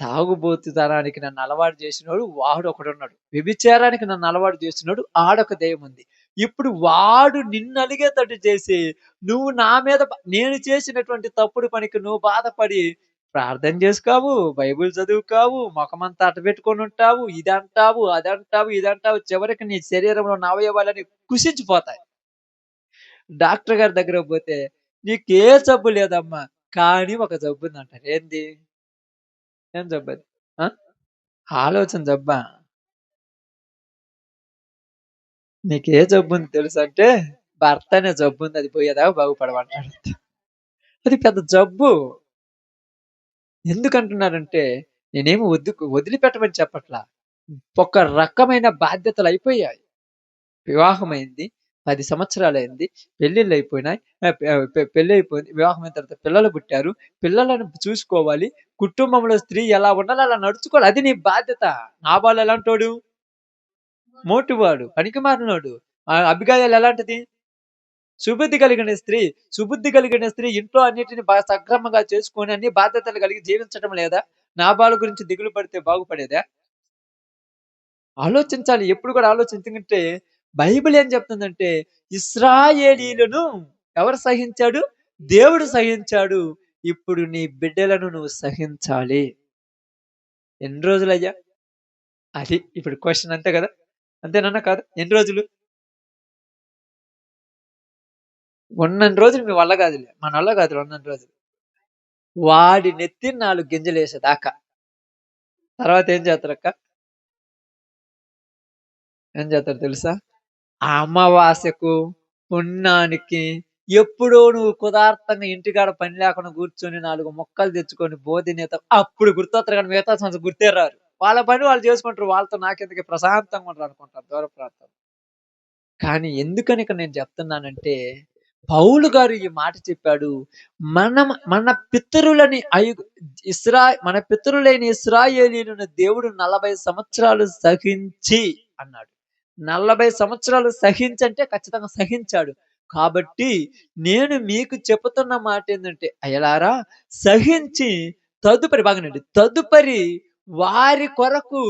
తాగుబోతుతనానికి నన్ను అలవాటు చేసినోడు వాడొకడున్నాడు. వ్యభిచారానికి నన్ను అలవాటు చేసినోడు ఆడొక దెయ్యముంది. ఇప్పుడు వాడు నిన్ను అలిగేతట్టు చేసి, నువ్వు నా మీద నేను చేసినటువంటి తప్పుడు పనికి నువ్వు బాధపడి ప్రార్థన చేసుకోవు, బైబిల్ చదువుకోవు, మొఖమంతా అట్టబెట్టుకొనుంటావు, ఇదంటావు, అదంటావు, ఇదంటావు. చివరికి నీ శరీరంలో ఉన్న అవయవాలన్నీ కుషించిపోతాయి. డాక్టర్ గారి దగ్గరకి పోతే, "నీకే జబ్బు లేదమ్మా, కానీ ఒక జబ్బుందంటారు." ఏంది? ఏం జబ్బది? ఆ! ఆలోచన జబ్బా? నీకే జబ్బుంది తెలుసంటే, భర్త అనే జబ్బుంది. అది పోయేదాకా బాగుపడమంటాడు. అది పెద్ద జబ్బు. ఎందుకంటున్నానంటే, నేనేమి వదిలిపెట్టమని చెప్పట్లా. ఒక రకమైన బాధ్యతలయిపోయాయి. వివాహమైంది. 10 సంవత్సరాలయింది. పెళ్ళిళ్ళయిపోయినాయి. పెళ్లయిపోయింది. వివాహమైన తర్వాత పిల్లలు పుట్టారు. పిల్లలను చూసుకోవాలి. కుటుంబంలో స్త్రీ ఎలా ఉండాలో అలా నడుచుకోవాలి. అది నీ బాధ్యత. నాబాలు ఎలాంటోడు? మోటువాడు, పనికిమాలినోడు. అబిగయీల్ ఎలాంటిది? సుబుద్ధి కలిగిన స్త్రీ. సుబుద్ధి కలిగిన స్త్రీ ఇంట్లో అన్నిటిని సక్రమంగా చేసుకొని అన్ని బాధ్యతలు కలిగి జీవించటం లేదా? నాబాలు గురించి దిగులు పడితే బాగుపడేదా? ఆలోచించాలి. ఎప్పుడు కూడా ఆలోచించుకుంటే బైబిల్ ఏం చెప్తుందంటే, ఇశ్రాయేలీయులను ఎవరు సహించాడు? దేవుడు సహించాడు. ఇప్పుడు నీ బిడ్డలను నువ్వు సహించాలి. ఎన్ని రోజులయ్యా? అది ఇప్పుడు క్వెషన్ అంతే కదా! అంతేనన్నా కాదా? ఎన్ని రోజులు? ఉన్నన్ని రోజులు మీ వల్ల కాదులే. మనోళ్ళ కాదులే ఉన్నన్ని రోజులు. వాడి నెత్తిన 4 గింజలేసేదాకా. తర్వాత ఏం చేస్తారక్క? ఏం చేస్తారు తెలుసా? ఆ అమావాస్యకు, పున్నానికి ఎప్పుడో నువ్వు కుదార్తంగా ఇంటికాడ పని లేకుండా కూర్చొని 4 ముక్కలు తెచ్చుకొని తినేతావు. అప్పుడు గుర్తొత్తరు గానీ మిగతా సంవత్సరం గుర్తే రారు. వాళ్ళ పని వాళ్ళు చేసుకుంటారు. వాళ్ళతో నాకెందుకే ప్రశాంతంగా ఉండరనుకుంటారు దూర ప్రాంతాల్లో. కానీ ఎందుకని ఇక్కడ నేను చెప్తున్నానంటే, పౌలు గారు ఈ మాట చెప్పాడు. మన పితరులని మన పితరులైన ఇశ్రాయేలీయులను దేవుడు 40 సంవత్సరాలు సహించి అన్నాడు. 40 సంవత్సరాలు సహించంటే ఖచ్చితంగా సహించాడు. కాబట్టి నేను మీకు చెబుతున్న మాటేందంటే, అయ్యలారా సహించి తదుపరి వారి కొరకు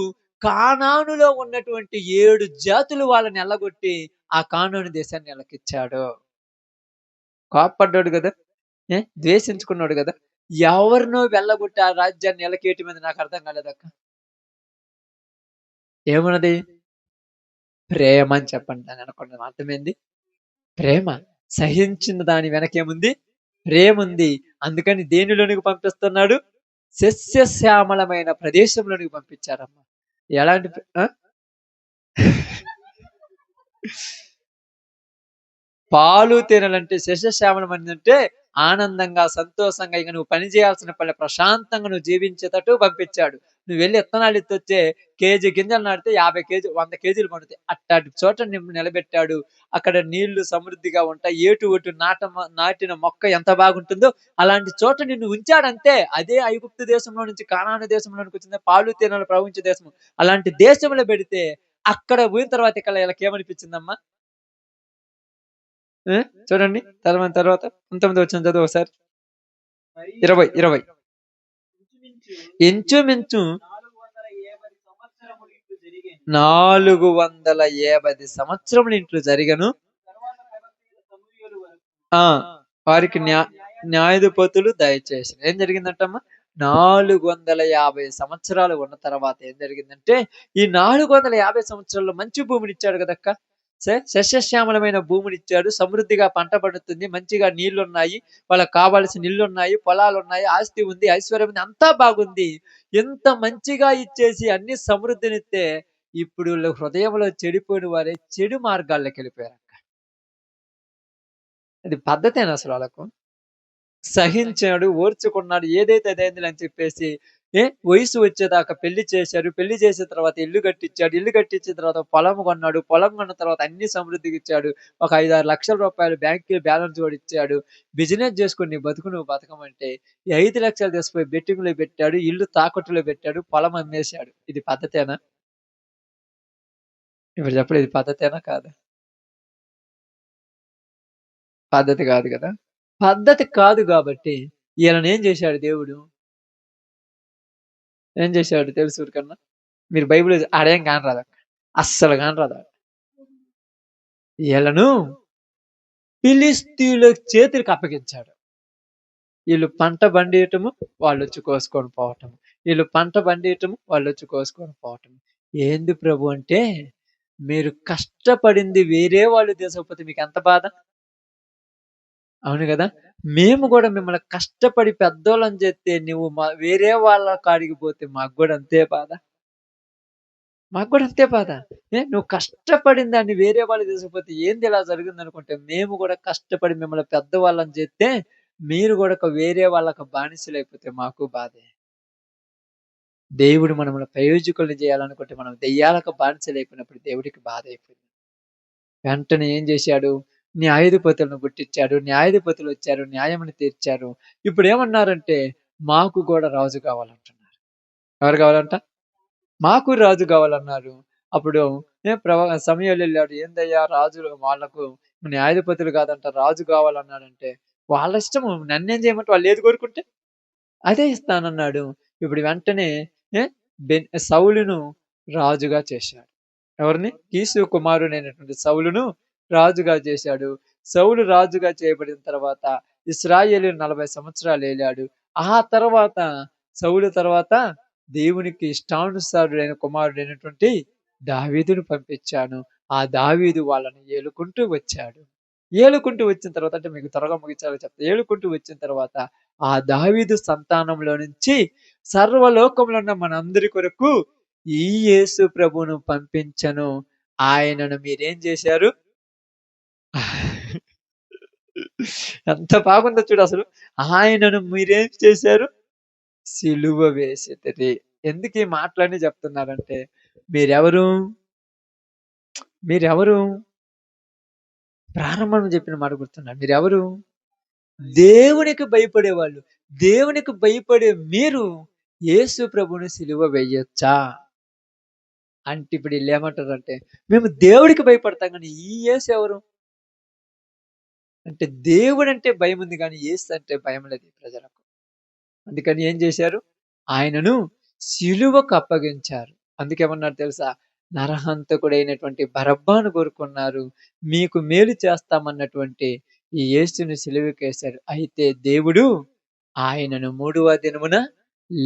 కానానులో ఉన్నటువంటి 7 జాతులు వాళ్ళని ఎల్లగొట్టి ఆ కానాను దేశాన్ని వీళ్ళకిచ్చాడు. కోప్పడ్డాడు గదా! ద్వేషించుకున్నాడు గదా! ఎవరినో వెళ్ళగొట్టి ఆ రాజ్యాన్ని ఎలకేయటమేంది నాకర్థం కాలేదక్క. ఏమున్నది? ప్రేమ అని చెప్పండి. దాని వెనకున్న అర్థమేంది? ప్రేమ. సహించిన దాని వెనకేముంది? ప్రేముంది. అందుకని దేనిలోనికి పంపిస్తున్నాడు? సస్యశ్యామలమైన ప్రదేశంలోనికి పంపించారమ్మా. ఎలాంటి ఆ? పాలు తేనెలంటే సస్యశ్యామలం అంటే ఆనందంగా, సంతోషంగా ఇక నువ్వు పని చేయాల్సిన పనిలే ప్రశాంతంగా నువ్వు జీవించేటట్టు పంపించాడు. నువ్వు వెళ్ళి ఇత్తనాలు ఎత్తొచ్చే కేజీ గింజలు నాటితే 50 కేజీ 100 కేజీలు పండుతాయి. అట్టాంటి చోట నిలబెట్టాడు. అక్కడ నీళ్లు సమృద్ధిగా ఉంటాయి. ఏటు ఓటు నాటిన మొక్క ఎంత బాగుంటుందో అలాంటి చోట నిన్ను ఉంచాడంతే. అదే ఐగుప్తు దేశంలో నుంచి కానాను దేశంలోనికి వచ్చింది పాలు తేనెలు ప్రవహించే దేశం. అలాంటి దేశంలో పెడితే అక్కడ పోయిన తర్వాత ఇక్కడ వీళ్ళకేమనిపించిందమ్మా? చూడండి తర్వాత 19 వచ్చిన చదువు ఒకసారి. 20 ఇంచుమించు 450 సంవత్సరములు ఇంట్లో జరిగను. ఆ వారికి న్యాయాధిపతులు దయచేసి ఏం జరిగిందంటమ్మా? 450 సంవత్సరాలు ఉన్న తర్వాత ఏం జరిగిందంటే, ఈ 450 సంవత్సరాల్లో మంచి భూమిని ఇచ్చాడు కదక్క. సస్యశ్యామలమైన భూమినిచ్చాడు. సమృద్ధిగా పంట పండుతుంది. మంచిగా నీళ్లున్నాయి. వాళ్ళకి కావాల్సిన ఇళ్ళున్నాయి, పొలాలున్నాయి, ఆస్తి ఉంది, ఐశ్వర్యం ఉంది, అంతా బాగుంది. ఎంత మంచిగా ఇచ్చేసి అన్ని సమృద్ధినిస్తే ఇప్పుడు హృదయంలో చెడిపోయిన వారే చెడు మార్గాల్లోకి వెళ్ళిపోయారక్క. అది పద్ధతేనా అసలు వాళ్ళకు? సహించాడు, ఓర్చుకున్నాడు, ఏదైతే అదైందిలే అని చెప్పేసి వయసు వచ్చేదాకా పెళ్లి చేశారు. పెళ్లి చేసిన తర్వాత ఇల్లు కట్టించాడు. ఇల్లు కట్టించిన తర్వాత పొలం కొన్నాడు. పొలం కొన్న తర్వాత అన్ని సమృద్ధిగా ఇచ్చాడు. ఒక 5, 6 లక్షల రూపాయలు బ్యాంక్‌కి బ్యాలెన్స్ కూడా ఇచ్చాడు. బిజినెస్ చేసుకొని నీ బతుకు నువ్వు బతకమంటే, ఈ 5 లక్షలు తీసుకుపోయి బెట్టింగ్‌లో పెట్టాడు. ఇల్లు తాకట్టులో పెట్టాడు. పొలం అమ్మేశాడు. ఇది పద్ధతేనా? ఇప్పుడు చెప్పండి, ఇది పద్ధతేనా కాదా? పద్ధతి కాదు కదా! పద్ధతి కాదు గాబట్టి ఈయననేం జేశాడు దేవుడు? ఏం జేశాడు తెలుసా ఊరికన్నా? మీరు బైబిల్ ఆడేం కానరాదు. అస్సలు కానరాదు. ఈళ్ళను ఫిలిష్తీయుల చేతులకి అప్పగించాడు. ఈళ్ళు పంట పండియటము, వాళ్ళొచ్చి కోసుకొని పోవటము. ఈళ్ళు పంట పండియటము, వాళ్ళొచ్చి కోసుకొని పోవటము. ఏంది ప్రభు అంటే, మీరు కష్టపడింది వేరే వాళ్ళు తీసుకపోతే మీకెంత బాధ? అవును గదా! మేము గూడా మిమ్మల్ని కష్టపడి పెద్దోళ్ళని జేత్తే నువ్వు వేరే వాళ్ళ కాడికి పోతే మాకు గూడా అంతే బాధ. మాకు గూడా అంతే బాధ. నువ్వు కష్టపడిన దాన్ని వేరే వాళ్ళకి తీసుకుపోతే ఏంది ఇలా జరిగిందనుకుంటే, మేము గూడా కష్టపడి మిమ్మల్ని పెద్దవాళ్ళని జేత్తే, మీరు గూడా వేరే వాళ్ళకి బానిసలైపోతే మాకు బాధే. దేవుడు మనల్ని ప్రయోజకుల్ని జేయాలనుకుంటే, మనం దెయ్యాలకు బానిసలైపోయినప్పుడు దేవుడికి బాధైపోయింది. వెంటనే ఏం జేశాడు? న్యాయాధిపతులను పుట్టించాడు. న్యాయాధిపతులొచ్చారు. న్యాయమును తీర్చారు. ఇప్పుడేమన్నారంటే, మాకు గూడా రాజు కావాలంటున్నారు. ఎవరు కావాలంట? మాకు రాజు కావాలన్నారు. అప్పుడు సమూయేలు ఎళ్ళాడు. ఏందయ్యా రాజులు వాళ్ళకు న్యాయాధిపతులు కాదంట రాజు కావాలన్నాడంటే, వాళ్ళ ఇష్టము. నన్నేం చేయమంటే వాళ్ళేది కోరుకుంటే అదే ఇస్తానన్నాడు. ఇప్పుడు వెంటనే ఏ సౌలును రాజుగా చేశాడు. ఎవరిని? కీసు కుమారుడైనటువంటి సౌలును రాజుగా చేశాడు. సౌలు రాజుగా చేయబడిన తర్వాత ఇశ్రాయేలు 40 సంవత్సరాలు ఏలాడు. ఆ తర్వాత సౌలు తర్వాత దేవునికి ఇష్టానుసారుడైన కుమారుడైనటువంటి దావీదును పంపించాను. ఆ దావీదు వాళ్ళని ఏలుకుంటూ వచ్చాడు. ఏలుకుంటూ వచ్చిన తర్వాత అంటే మీకు త్వరగా ముగించాలని చెప్తా. ఏలుకుంటూ వచ్చిన తర్వాత ఆ దావీదు సంతానంలో నుంచి సర్వలోకంలో ఉన్న మనందరి కొరకు ఈ యేసు ప్రభువును పంపించను. ఆయనను మీరేం చేశారు? ఎంత బాగుందో చూడు అసలు. ఆయనను మీరేం చేశారు? సిలువ వేసితిరి. ఎందుకు ఈ మాటలన్నీ చెప్తున్నారంటే, మీరెవరు? మీరెవరు? ప్రారంభంలో చెప్పిన మాట గుర్తుందా? మీరెవరు? దేవునికి భయపడేవాళ్ళు. దేవునికి భయపడే మీరు యేసు ప్రభువుని సిలువ వేయొచ్చా? అంటే ఇప్పుడు ఈళ్ళేమంటారంటే, మేము దేవుడికి భయపడతాం గానీ, ఈ యేసు ఎవరు? అంటే దేవుడంటే భయముంది గానీ, యేసు అంటే భయం లేదు ఈ ప్రజలకు. అందుకని ఏం చేశారు? ఆయనను సిలువకు అప్పగించారు. అందుకేమన్నారు తెలుసా? నరహంతకుడైనటువంటి బరబ్బను కోరుకున్నారు. మీకు మేలు చేస్తామన్నటువంటి ఈ యేసుని సిలువకేశారు. అయితే దేవుడు ఆయనను 3వ దినమున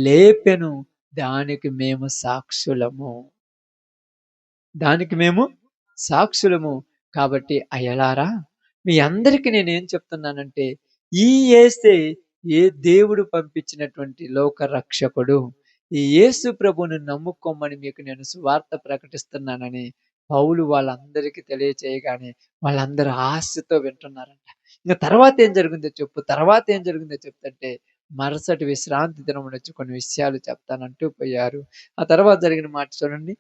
లేపెను. దానికి మేము సాక్షులము. దానికి మేము సాక్షులము. కాబట్టి అయ్యలారా, మీ అందరికి నేనేం చెప్తున్నానంటే, ఈ యేసే దేవుడు పంపించినటువంటి లోక రక్షకుడు. ఈ యేసు ప్రభువును నమ్ముకోమని మీకు నేను సువార్త ప్రకటిస్తున్నానని పౌలు వాళ్ళందరికీ తెలియచేయగానే వాళ్ళందరూ ఆశతో వింటున్నారంట. ఇంక తర్వాత ఏం జరిగిందో చెప్పు, తర్వాత ఏం జరిగిందో చెప్తంటే, మరుసటి విశ్రాంతి దినమునొచ్చి కొన్ని విషయాలు చెప్తానంటూ పోయారు. ఆ తర్వాత జరిగిన మాట చూడండి.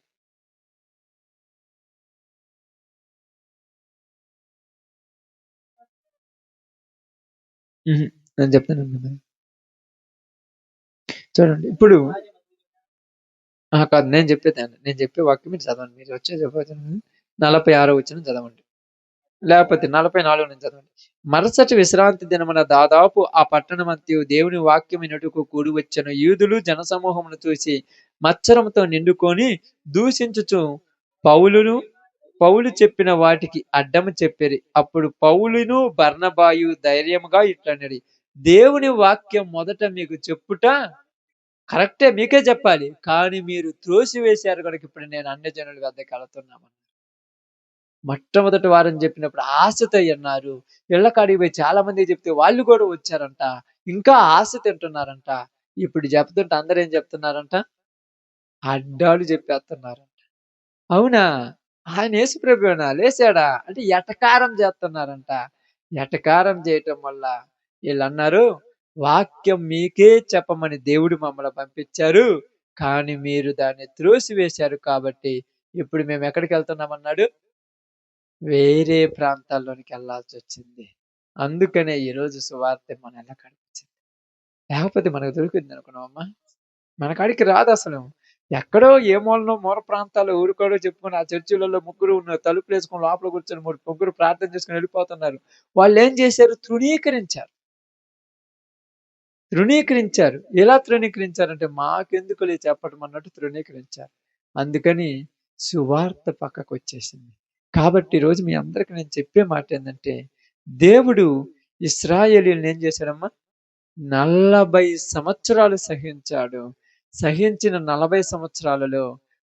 నేను చెప్తాను. చూడండి ఇప్పుడు కాదు నేను చెప్పేదాన్ని. నేను చెప్పే వాక్యం మీరు చదవండి. మీరు వచ్చే చెప్పేది 46 వచనం చదవండి. లేకపోతే 44 నుంచి చదవండి. మరుసటి విశ్రాంతి దినమున దాదాపు ఆ పట్టణమంతయు దేవుని వాక్యం వినుటకు కూడి వచ్చెను. యూదులు జనసమూహమును చూసి మత్సరముతో నిండుకొని దూషించుచు పౌలు చెప్పిన వాటికి అడ్డము చెప్పిరి. అప్పుడు పౌలును బర్నబాయు ధైర్యముగా ఇట్లనిరి, దేవుని వాక్యం మొదట మీకు చెప్పుట కరెక్టే, మీకే చెప్పాలి. కానీ మీరు త్రోసివేశారు గనుక ఇప్పుడు నేను అన్యజనుల వద్దకు వెళుతున్నాను. మొట్టమొదటి వారని చెప్పినప్పుడు ఆశతో విన్నారు. ఇళ్ళ కాడికి పోయి చాలా మందికి చెప్తే వాళ్ళు కూడా వచ్చారంట. ఇంకా ఆశ తింటున్నారంట. ఇప్పుడు చెప్తుంటే అందరూ ఏం చెప్తున్నారంట? అడ్డాలు చెప్పేస్తున్నారంట. అవునా? ఆయన యేసు ప్రభువేనా? లేసాడా? అంటే ఎటకారం చేస్తున్నారంట. ఎటకారం చేయటం వల్ల వీళ్ళన్నారు, వాక్యం మీకే చెప్పమని దేవుడు మమ్మల్ని పంపించారు. కానీ మీరు దాన్ని త్రోసివేశారు కాబట్టి ఇప్పుడు మేము ఎక్కడికి వెళ్తున్నామన్నాడు? వేరే ప్రాంతాల్లోనికి వెళ్ళాల్సి వచ్చింది. అందుకనే ఈరోజు సువార్త మన ఎల్లకాడికి వచ్చింది. లేకపోతే మనకు దొరికింది అనుకున్నావమ్మా? మన కాడికి రాదు అసలు. ఎక్కడో ఏ మూలనో మూల ప్రాంతాల్లో ఊరికాడో చెప్పుకొని ఆ చర్చిలలో ముగ్గురు తలుపులు వేసుకొని లోపల కూర్చొని ముగ్గురు ప్రార్థన చేసుకుని వెళ్ళిపోతున్నారు. వాళ్ళు ఏం చేశారు? తృణీకరించారు. ఎలా తృణీకరించారంటే మాకెందుకులే చెప్పటం అన్నట్టు తృణీకరించారు. అందుకని సువార్త పక్కకు వచ్చేసింది. కాబట్టి ఈరోజు మీ అందరికి నేను చెప్పే మాట ఏంటంటే, దేవుడు ఇశ్రాయేలీయుల్ని ఏం చేశాడమ్మా? 40 సంవత్సరాలు సహించాడు. సహించిన 40 సంవత్సరాలలో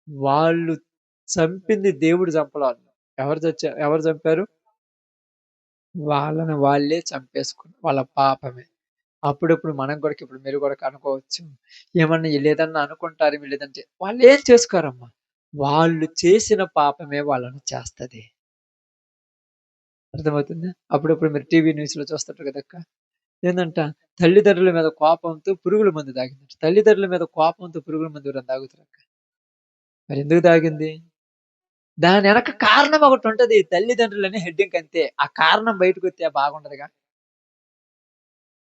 వాళ్ళు చంపింది దేవుడు చంపలేదు. ఎవరు చంపారు? వాళ్ళని వాళ్ళే చంపేసుకున్నారు. వాళ్ళ పాపమే. అప్పుడప్పుడు మనం కూడా ఇప్పుడు మీరు కూడా అనుకోవచ్చు. ఏమన్నా వీళ్ళేదన్నా అనుకుంటారు వీళ్ళేదంటే వాళ్ళు ఏం చేసుకోరమ్మా. వాళ్ళు చేసిన పాపమే వాళ్ళని చేస్తది. అర్థమవుతుందా? అప్పుడప్పుడు మీరు టీవీ న్యూస్‌లో చూస్తుంటారు కదక్క. ఏందంట తల్లిదండ్రుల మీద కోపంతో పురుగుల మందు తాగిందంట. తల్లిదండ్రుల మీద కోపంతో పురుగుల మందు ఎవరైనా తాగుతారక్క? మరి ఎందుకు తాగింది? దాని వెనక కారణం ఒకటి ఉంటది. తల్లిదండ్రులని హెడ్డింగ్ అంతే. ఆ కారణం బయటకొస్తే బాగుండదుగా.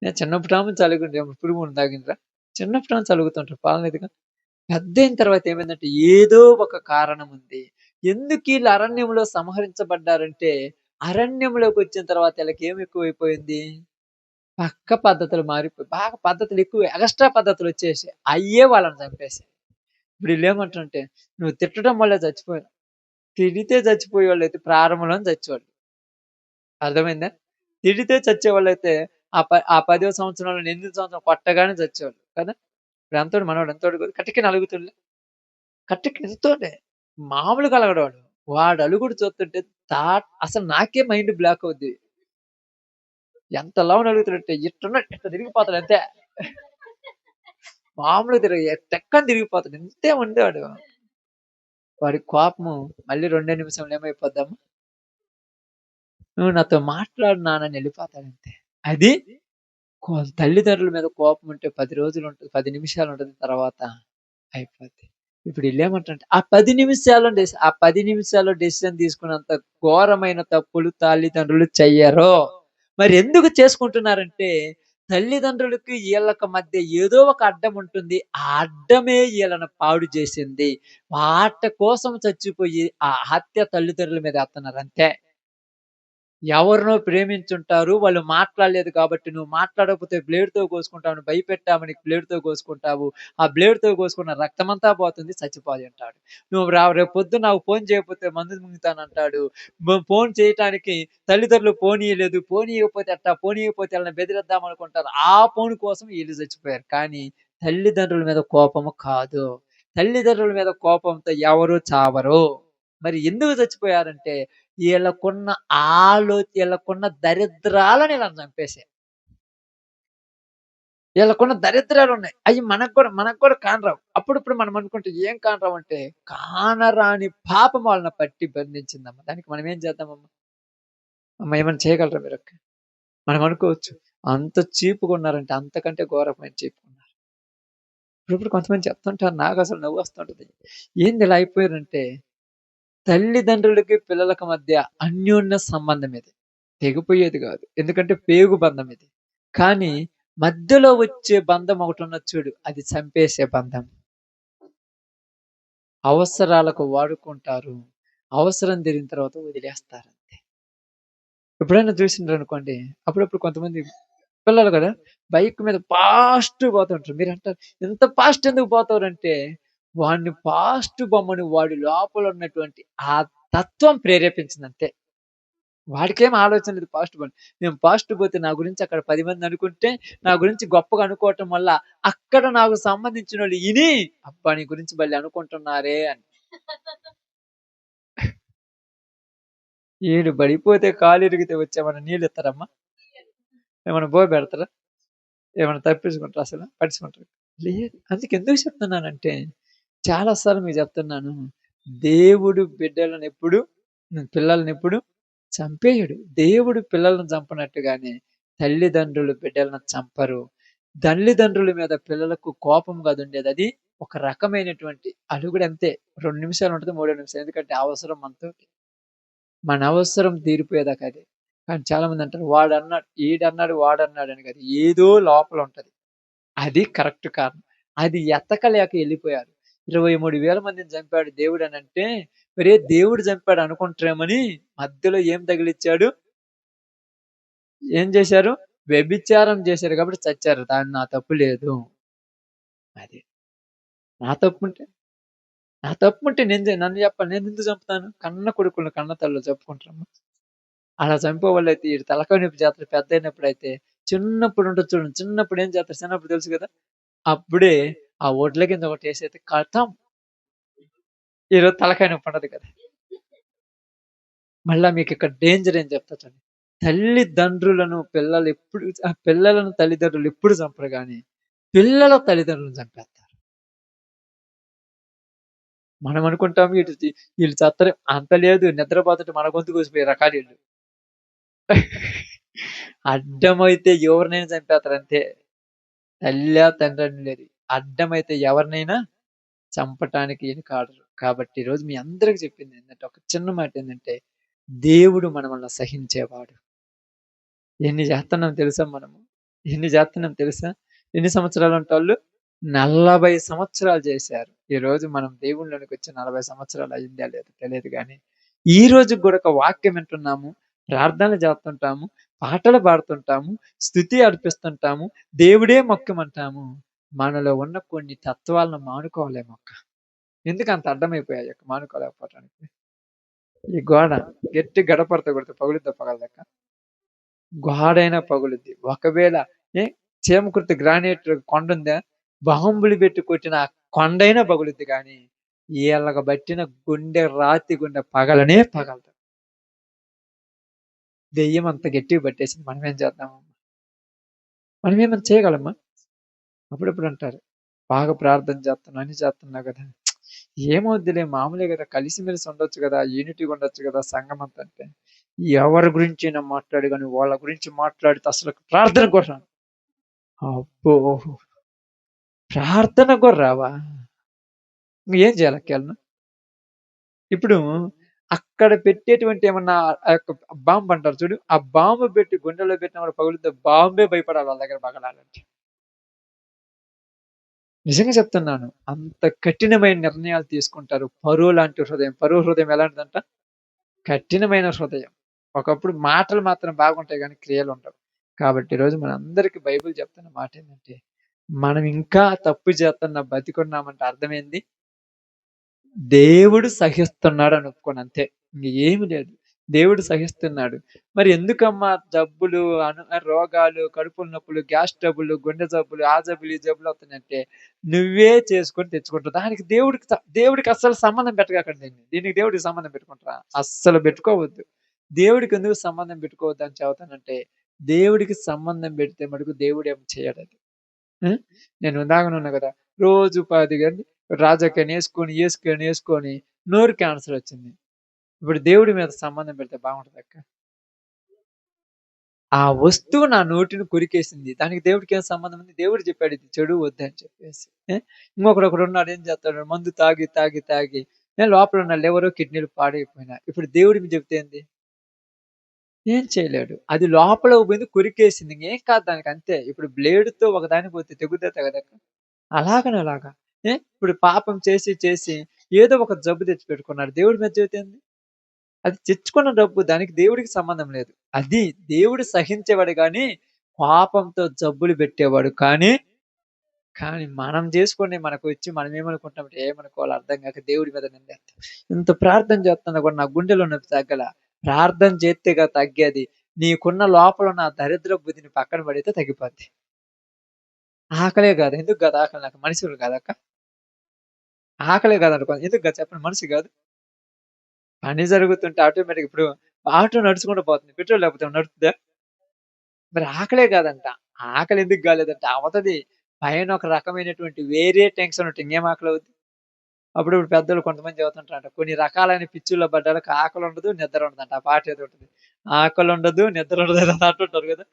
నేను చిన్నప్పటి నుంచి అలుగుండే పురుగు మందు తాగిండ్రా? చిన్నప్పటి నుంచి అలుగుతుంటారు. పాలనేదుగా. పెద్దయిన తర్వాత ఏమైందంటే ఏదో ఒక కారణం ఉంది. ఎందుకు ఈళ్ళు అరణ్యంలో సంహరించబడ్డారంటే, అరణ్యంలోకి వచ్చిన తర్వాత ఈళ్ళకి ఏమి ఎక్కువైపోయింది? పక్క పద్ధతులు మారిపోయి బాగా పద్ధతులు ఎక్కువ ఎగస్ట్రా పద్ధతులు వచ్చేసాయి. అయ్యే వాళ్ళని చంపేసాయి. ఇప్పుడు ఈళ్ళేమంటారంటే, నువ్వు తిట్టడం వల్లే చచ్చిపోయారు. తిడితే చచ్చిపోయేవాళ్ళైతే ప్రారంభంలోనే చచ్చేవాళ్ళు. అర్థమైందా? తిడితే చచ్చేవాళ్ళైతే ఆ 10వ సంవత్సరంలో 8వ సంవత్సరం కొట్టగానే చచ్చేవాళ్ళు కదా! ఇప్పుడు ఎంతోడు మనోడు ఎంతోడు కటికిన అలుగుతుండే. కటికిన ఇంతోడే. మామూలుగా అలగడు వాడు. వాడు అలుగుడు చూస్తుంటే అసలు నాకే మైండ్ బ్లాక్ అవుద్ది. ఎంత లావున అలుగుతాడంటే ఇట్టున్నాడు ఇట్ట తిరిగిపోతాడు అంతే. మామూలుగా టక్కని తిరిగిపోతాడు. ఇంతే ఉండేవాడు. వాడి కోపము మళ్ళీ 2 నిమిషంలో ఏమైపోద్దమ్మా? నువ్వు నాతో మాట్లాడు నాన్న అని వెళ్ళిపోతాడంతే. అది తల్లిదండ్రుల మీద కోపం ఉంటే 10 రోజులు ఉంటది. 10 నిమిషాలు ఉంటది. తర్వాత అయిపోద్ది. ఇప్పుడు ఈళ్ళేమంటారంటే ఆ 10 నిమిషాల్లో డెసిషన్ తీసుకున్నంత ఘోరమైన తప్పులు తల్లిదండ్రులు చెయ్యరు. మరి ఎందుకు చేసుకుంటున్నారంటే తల్లిదండ్రులకి ఈళ్ళకి మధ్య ఏదో ఒక అడ్డం ఉంటుంది. ఆ అడ్డమే ఈళ్ళని పాడు చేసింది. వాటి కోసం చచ్చిపోయి ఆ హత్య తల్లిదండ్రుల మీద ఎత్తన్నారు అంతే. ఎవరినో ప్రేమించుంటారు. వాళ్ళు మాట్లాడలేదు కాబట్టి నువ్వు మాట్లాడకపోతే బ్లేడ్‌తో కోసుకుంటావు. నువ్వు భయపెట్టామని బ్లేడ్‌తో కోసుకుంటావు. ఆ బ్లేడ్‌తో కోసుకున్న రక్తమంతా పోతుంది. చచ్చిపోయి అంటాడు. నువ్వు రేపు పొద్దున్న నాకు ఫోన్ చేయకపోతే మందు మింగుతానంటాడు. ఫోన్ చేయటానికి తల్లిదండ్రులు పోనీయలేదు. పోనీయకపోతే ఎట్టా? పోనీయకపోతే ఈళ్ళని బెదిరిద్దాం అనుకుంటారు. ఆ ఫోన్ కోసం ఈళ్ళు చచ్చిపోయారు. కానీ తల్లిదండ్రుల మీద కోపము కాదు. తల్లిదండ్రుల మీద కోపంతో ఎవరు చావరు. మరి ఎందుకు చచ్చిపోయారంటే ఈళ్ళకున్న దరిద్రాలను ఈళ్ళని చంపేసాయి. ఈళ్ళకున్న దరిద్రాలున్నాయి. అయి మనకు కూడా కానరావు. అప్పుడప్పుడు మనం అనుకుంటే ఏం కానరావంటే, కానరాని పాపం వాళ్ళని పట్టి బంధించిందమ్మ. దానికి మనం ఏం చేద్దామమ్మ? అమ్మ ఏమైనా చేయగలరా మీరక్క? మనం అనుకోవచ్చు. అంత చీప్‌గున్నారంటే అంతకంటే ఘోరమైన చీప్‌గున్నారు. ఇప్పుడిప్పుడు కొంతమంది చెప్తుంటారు నాకసలు నవ్వొస్తుంటది. ఏంది ఇలా అయిపోయారంటే తల్లిదండ్రులకి, పిల్లలకి మధ్య అన్యోన్య సంబంధం ఇది. తెగిపోయేది గాదు. ఎందుకంటే పేగు బంధం ఇది. కానీ మధ్యలో వచ్చే బంధం ఒకటున్నది చూడు. అది చంపేసే బంధం. అవసరాలకు వాడుకుంటారు. అవసరం తీరిన తర్వాత వదిలేస్తారంతే. ఎప్పుడైనా చూసిండ్రనుకోండి, అప్పుడప్పుడు కొంతమంది పిల్లలు గదా! బైక్ మీద ఫాస్ట్‌గా పోతుంటారు. మీరంటారు, "ఇంత ఫాస్ట్ ఎందుకు పోతారంటే" వాడిని ఫాస్ట్ బొమ్మని వాడి లోపల ఉన్నటువంటి ఆ తత్వం ప్రేరేపించిందంతే. వాడికేం ఆలోచన లేదు ఫాస్ట్ పోని. నేను ఫాస్ట్ పోతే నా గురించి అక్కడ 10 మంది అనుకుంటే, నా గురించి గొప్పగా అనుకోవటం వల్ల అక్కడ నాకు సంబంధించినోళ్ళు ఇని, అబ్బా! నీ గురించి భలే అనుకుంటున్నారే అని. ఈడు పడిపోతే కాలిరిగితే వచ్చేమన్నా నీళ్ళిత్తరమ్మా? ఏమన్నా బోయబెడతారా? ఏమన్నా తప్పించుకుంటారా అసలు? పట్టించుకుంటారా? లేదు. అందుకెందుకు చెప్తున్నానంటే, చాలా సార్లు మీకు చెప్తున్నాను. దేవుడు పిల్లలనెప్పుడు చంపేయడు. దేవుడు పిల్లలను చంపనట్టుగానే తల్లిదండ్రులు బిడ్డలను చంపరు. తల్లిదండ్రుల మీద పిల్లలకు కోపం కాదు ఉండేది. అది ఒక రకమైనటువంటి అది కూడా అంతే. 2 నిమిషాలు ఉంటది, మూడో నిమిషం. ఎందుకంటే అవసరం మనతోటి. మన అవసరం తీరిపోయేదాకా అదే. కానీ చాలామంది అంటారు వాడన్నాడు, ఈడన్నాడు, వాడన్నాడు అని కాదు. ఏదో లోపల ఉంటది. అది కరెక్ట్ కారణం. అది ఎతకలేక ఎళ్ళిపోయారు. 23,000 మందిని చంపాడు దేవుడనంటే, ఒరేయ్! దేవుడు చంపాడు అనుకుంటారేమని మధ్యలో ఏం తగిలిచ్చాడు? ఏం చేశారు? వ్యభిచారం చేశారు కాబట్టి చచ్చారు. దాన్ని నా తప్పు లేదు. అది. నా తప్పుంటే నా తప్పుంటే నన్ను చెప్పాలి. నేనెందుకు చంపుతాను? కన్న కొడుకులను కన్న తల్లులు చంపుకుంటారమ్మా. అలా చంపేవాళ్ళైతే ఈడు తలకాయ నొప్పి చేస్తారు పెద్దయినప్పుడైతే. చిన్నప్పుడు ఉంటది చూడండి. చిన్నప్పుడు ఏం చేస్తారు? చిన్నప్పుడు తెలుసు కదా! అప్పుడే ఆ వడ్ల గింజ ఒకటేసైతే ఖతం. ఈరోజు తలకాయ నొప్పి ఉండదు కదా! మళ్ళా మీకిక్కడ డేంజర్ ఏం చెప్తా చూడండి. తల్లిదండ్రులను పిల్లలను తల్లిదండ్రులు ఎప్పుడు చంపరు గానీ, పిల్లల తల్లిదండ్రులను చంపేస్తారు. మనం అనుకుంటాం ఈళ్ళు చత్తరు అంత లేదు నిద్రపోతుంటే మన గొంతు కోసిపోయే రకాలు ఈళ్ళు. అడ్డమైతే ఎవరినైనా చంపేస్తారు అంతే. తల్లా, తండ్రి అని లేదు. అడ్డమైతే ఎవరినైనా చంపటానికి ఎనకాడరు. కాబట్టి ఈరోజు మీ అందరికి చెప్పిందేంటంటే, ఒక చిన్న మాటేంటంటే, దేవుడు మనల్ని సహించేవాడు. ఎన్ని చేత్తన్నాం తెలుసా మనము? ఎన్ని చేత్తన్నాం తెలుసా? ఎన్ని సంవత్సరాలుంటోళ్ళు? 40 సంవత్సరాలు చేశారు. ఈరోజు మనం దేవునిలోనికొచ్చి 40 సంవత్సరాలు అయిందా లేదో తెలీదు గానీ, ఈ రోజుకి గూడా ఒక వాక్యం వింటున్నాము, ప్రార్థనలు చేస్తుంటాము, పాటలు పాడుతుంటాము, స్తుతి అర్పిస్తుంటాము, దేవుడే మొక్కమంటాము. మనలో ఉన్న కొన్ని తత్వాలను మానుకోలేమక్క. ఎందుకంత అడ్డమైపోయాయి అక్క మానుకోలేకపోవటానికి? ఈ గోడ గట్టి గడపడత కొడితే పగులుద్దా పగలదక్క? గోడైనా పగులుద్ది. ఒకవేళ ఏ చీమకుర్తి గ్రానైట్ కొండుందా? బాంబులు పెట్టి కొట్టిన ఆ కొండైనా పగులుద్ది గానీ, ఈళ్ళకి బట్టిన గుండె రాతి గుండె పగలనే పగలదు. దెయ్యం అంత గట్టిగా పట్టేసింది. మనమేం చేద్దాము? మనమేమన్నా చేయగలమా? అప్పుడప్పుడు అంటారు. బాగా ప్రార్థన చేస్తున్నా, అన్ని చేస్తున్నావు గదా! ఏమవుద్దిలే మామూలే గదా! కలిసిమెలిసి ఉండొచ్చు గదా! యూనిటీగా ఉండొచ్చు గదా! సంఘమంతా అంటే. ఎవరి గురించైనా మాట్లాడు గానీ, వాళ్ళ గురించి మాట్లాడితే అసలు ప్రార్థనకు కూడా రాను. అబ్బో! ప్రార్థనకు గూడా రావా? ఏం చేయాలి అక్క ఈళ్ళను? ఇప్పుడు అక్కడ పెట్టేటువంటి ఏమన్నా ఆ యొక్క బాంబ్ అంటారు చూడు. ఆ బాంబ్ పెట్టి గుండెలో పెట్టినా కూడా పగులుద్ది. బాంబే భయపడాలి వాళ్ళ దగ్గర పగలాలంటే. నిజంగా చెప్తున్నాను. అంత కఠినమైన నిర్ణయాలు తీసుకుంటారు. ఫరో లాంటి హృదయం. ఫరో హృదయం ఎలాంటిదంట? కఠినమైన హృదయం. ఒకప్పుడు మాటలు మాత్రం బాగుంటాయి గానీ క్రియలుండవు. కాబట్టి ఈరోజు మనందరికి బైబిల్ చెప్తున్న మాటేంటంటే, మనం ఇంకా తప్పు చేస్తున్న బతికున్నామంటే అర్థమేంది? దేవుడు సహిస్తున్నాడని ఒప్పుకోను అంతే. ఇంక ఏమి లేదు. దేవుడు సహిస్తున్నాడు. మరి ఎందుకమ్మా జబ్బులు, రోగాలు, కడుపుల నొప్పులు, గ్యాస్ ట్రబుల్, గుండె జబ్బులు, ఆ జబ్బులు, ఈ జబ్బులు వస్తున్నాయంటే నువ్వే చేసుకొని తెచ్చుకుంటావు. దానికి దేవుడికి అస్సలు సంబంధం పెట్టకండి దీన్ని. దీనికి దేవుడికి సంబంధం పెట్టుకుంటారా? అస్సలు పెట్టుకోవద్దు. దేవుడికి ఎందుకు సంబంధం పెట్టుకోవద్దు అని చెబుతానంటే, దేవుడికి సంబంధం పెడితే మటుకు దేవుడేం చేయడది. హ్మ్. నేను ఇందాకనున్నా గదా! రోజు 10 గంటలు రాజకీయాన్ని యేసుకొని నోరు క్యాన్సరొచ్చింది. ఇప్పుడు దేవుడి మీద సంబంధం పెడితే బాగుంటదక్క? ఆ వస్తువు నా నోటిని కొరికేసింది. దానికి దేవుడికేం సంబంధం ఉంది? దేవుడు చెప్పాడు ఇది చెడు వద్దని చెప్పేసి. ఇంకొకడొకడున్నాడు ఏం చేస్తాడు? మందు తాగి లోపలున్న లివరు, కిడ్నీలు పాడైపోయినాయి. ఇప్పుడు దేవుడికి చెప్తే ఏంది? ఏం చేయలేడు. అది లోపలకు పోయింది కొరికేసింది. ఇంకేం కాదు దానికంతే. ఇప్పుడు బ్లేడుతో ఒకదానికి పోతే తెగుద్దా తెగదక్క? అలాగా. ఇప్పుడు పాపం చేసి ఏదో ఒక జబ్బు తెచ్చిపెట్టుకున్నాడు. దేవుడి మీద చెబితే ఏంది? అది తెచ్చుకున్న డబ్బు దానికి దేవుడికి సంబంధం లేదు. అది దేవుడు సహించేవాడు గానీ, పాపంతో జబ్బులు పెట్టేవాడు కానీ మనం చేసుకొని మనకొచ్చి మనం ఏమనుకుంటామంటే ఏమనుకోవాలో అర్థం కాక దేవుడి మీద నిందేత్తాం. ఇంత ప్రార్థన చేస్తున్నా కూడా నా గుండెలో నొప్పి తగ్గల. ప్రార్థన చేత్తేగా తగ్గేది. నీకున్న లోపలున్న ఆ దరిద్రపు బుద్ధిని పక్కన పడేస్తే తగ్గిపోద్ది. ఆకలే కాదు. ఎందుకు కాదు ఆకలి నాకు? మనిషిని కాదక్క? ఆకలే కాదనుకో ఎందుకు కాదు చెప్పండి? మనిషి కాదు. పని జరుగుతుంటే ఆటోమేటిక్‌గా ఇప్పుడు ఆటో నడుచుకుంటూ పోతుంది. పెట్రోల్ లేకపోతే నడుస్తదా? మరి ఆకలే కాదంట. ఆకలి ఎందుకు కాలేదంటే అవతది పైన ఒక రకమైనటువంటి వేరే టెన్షన్ ఉంటే ఇంకేం ఆకలవుద్ది? అప్పుడప్పుడు పెద్దోళ్ళు కొంతమంది చెబుతుంటారంట. కొన్ని రకాలైన పిచ్చుల్లో పడ్డాళ్ళకి ఆకలుండదు, నిద్ర ఉండదంట. ఆ పాట ఏదో ఉంటది. ఆకలుండదు, నిద్ర ఉండదు ఏదో అంటుంటారు కదా!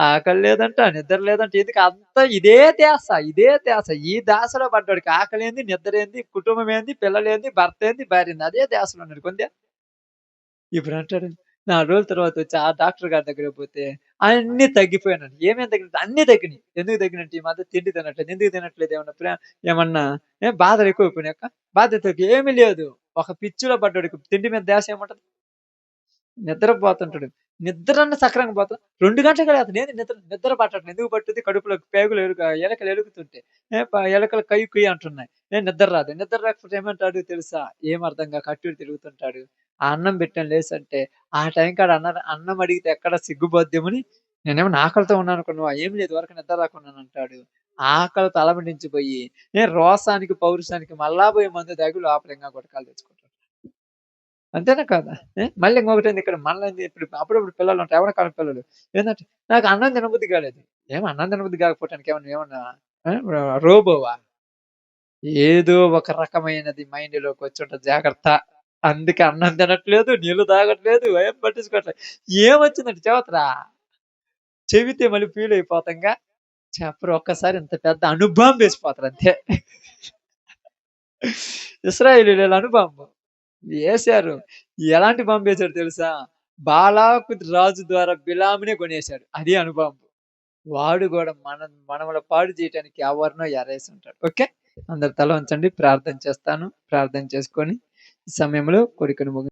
ఆకలి లేదంట, నిద్ర లేదంట. ఎందుకు అంతా ఇదే ధ్యాస, ఇదే ధ్యాస. ఈ ధ్యాసలో పడ్డోడికి ఆకలేంది, నిద్రేంది, కుటుంబమేంది, పిల్లలేంది, భర్తేంది, భార్యేంది అదే ధ్యాసలో ఉన్నాడు. కొందే ఇప్పుడంటాడు 4 రోజుల తర్వాత వచ్చి ఆ డాక్టర్ గారి దగ్గరికి పోతే అన్నీ తగ్గిపోయానండి. ఏమేం తగ్గినయి? అన్నీ తగ్గినియి. ఎందుకు తగ్గినట్టు? ఈ మధ్య తిండి తినట్లేదు. ఎందుకు తినట్లేదు? ఏమన్నా బాధలు ఎక్కువైపోయినాయా అక్క? బాధ్యతకి ఏమీ లేదు. ఒక పిచ్చిలో పడ్డోడికి తిండి మీద ధ్యాస ఏముంటది? నిద్రపోతుంటాడు. నిద్రన్న సక్రంగా పోతా 2 గంటలు కూడా అతను ఏంది నిద్ర పట్టట్లేదు. ఎందుకు పట్టుద్ది? కడుపులో పేగులు ఎలకలు ఎలుగుతుంటే ఎలకలు కయ్యి కుయ్యి అంటున్నాయి. నిద్ర రాదు. నిద్ర రాకపోతే ఏమంటాడు తెలుసా? ఏం అర్థం కాక అటు ఇటు తిరుగుతుంటాడు. ఆ అన్నం పెట్టాను లేసంటే, ఆ టైం కాడ అన్నం అడిగితే ఎక్కడ సిగ్గుబోద్దేమని నేనేమన్నా ఆకలితో ఉన్నాననుకున్నావా? ఏం లేదు ఊరక నిద్ర రాకున్నానంటాడు. ఆకలితో అలమటించిపోయి రోసానికి, పౌరుషానికి మళ్ళా పోయి మందు తాగి లోపల ఇంగా గుటకాలు తెచ్చుకుంటాడు. అంతేనా కాదా? మళ్ళీ ఇంకొకటేంది ఇక్కడ మనలేంది ఇప్పుడు అప్పుడప్పుడు పిల్లలుంటారు. ఎవరి కాలం పిల్లలు. ఏందంటే నాకు అన్నం తినబుద్ధి కాలేదు. అన్నం తినబుద్ధి కాకపోవటానికి ఏమన్నా రోబోవా? ఏదో ఒక రకమైనది మైండ్‌లోకి వచ్చుంటది జాగ్రత్త. అందుకే అన్నం తినట్లేదు, నీళ్లు తాగట్లేదు, ఏం పట్టించుకోవట్లేదు. ఏమొచ్చిందంటే చెబుతరా? చెబితే మళ్ళీ ఫీల్ అయిపోతాంగా. చెప్పరు ఒక్కసారి ఇంత పెద్ద అణుబాంబేసిపోతారు అంతే. ఇశ్రాయేలీయుల అణుబాంబు. ఏశారు. ఎలాంటి బాంబేశాడో తెలుసా? బాలాకు రాజు ద్వారా బిలామునే కొనేశాడు. అది అణుబాంబు. వాడు గూడా మనవల పాడు చేయటానికి ఎవరినో ఎరేసుంటాడు. ఓకే. అందరూ తల వంచండి. ప్రార్థన చేస్తాను. ప్రార్థన చేసుకొని ఈ సమయంలో కోరికను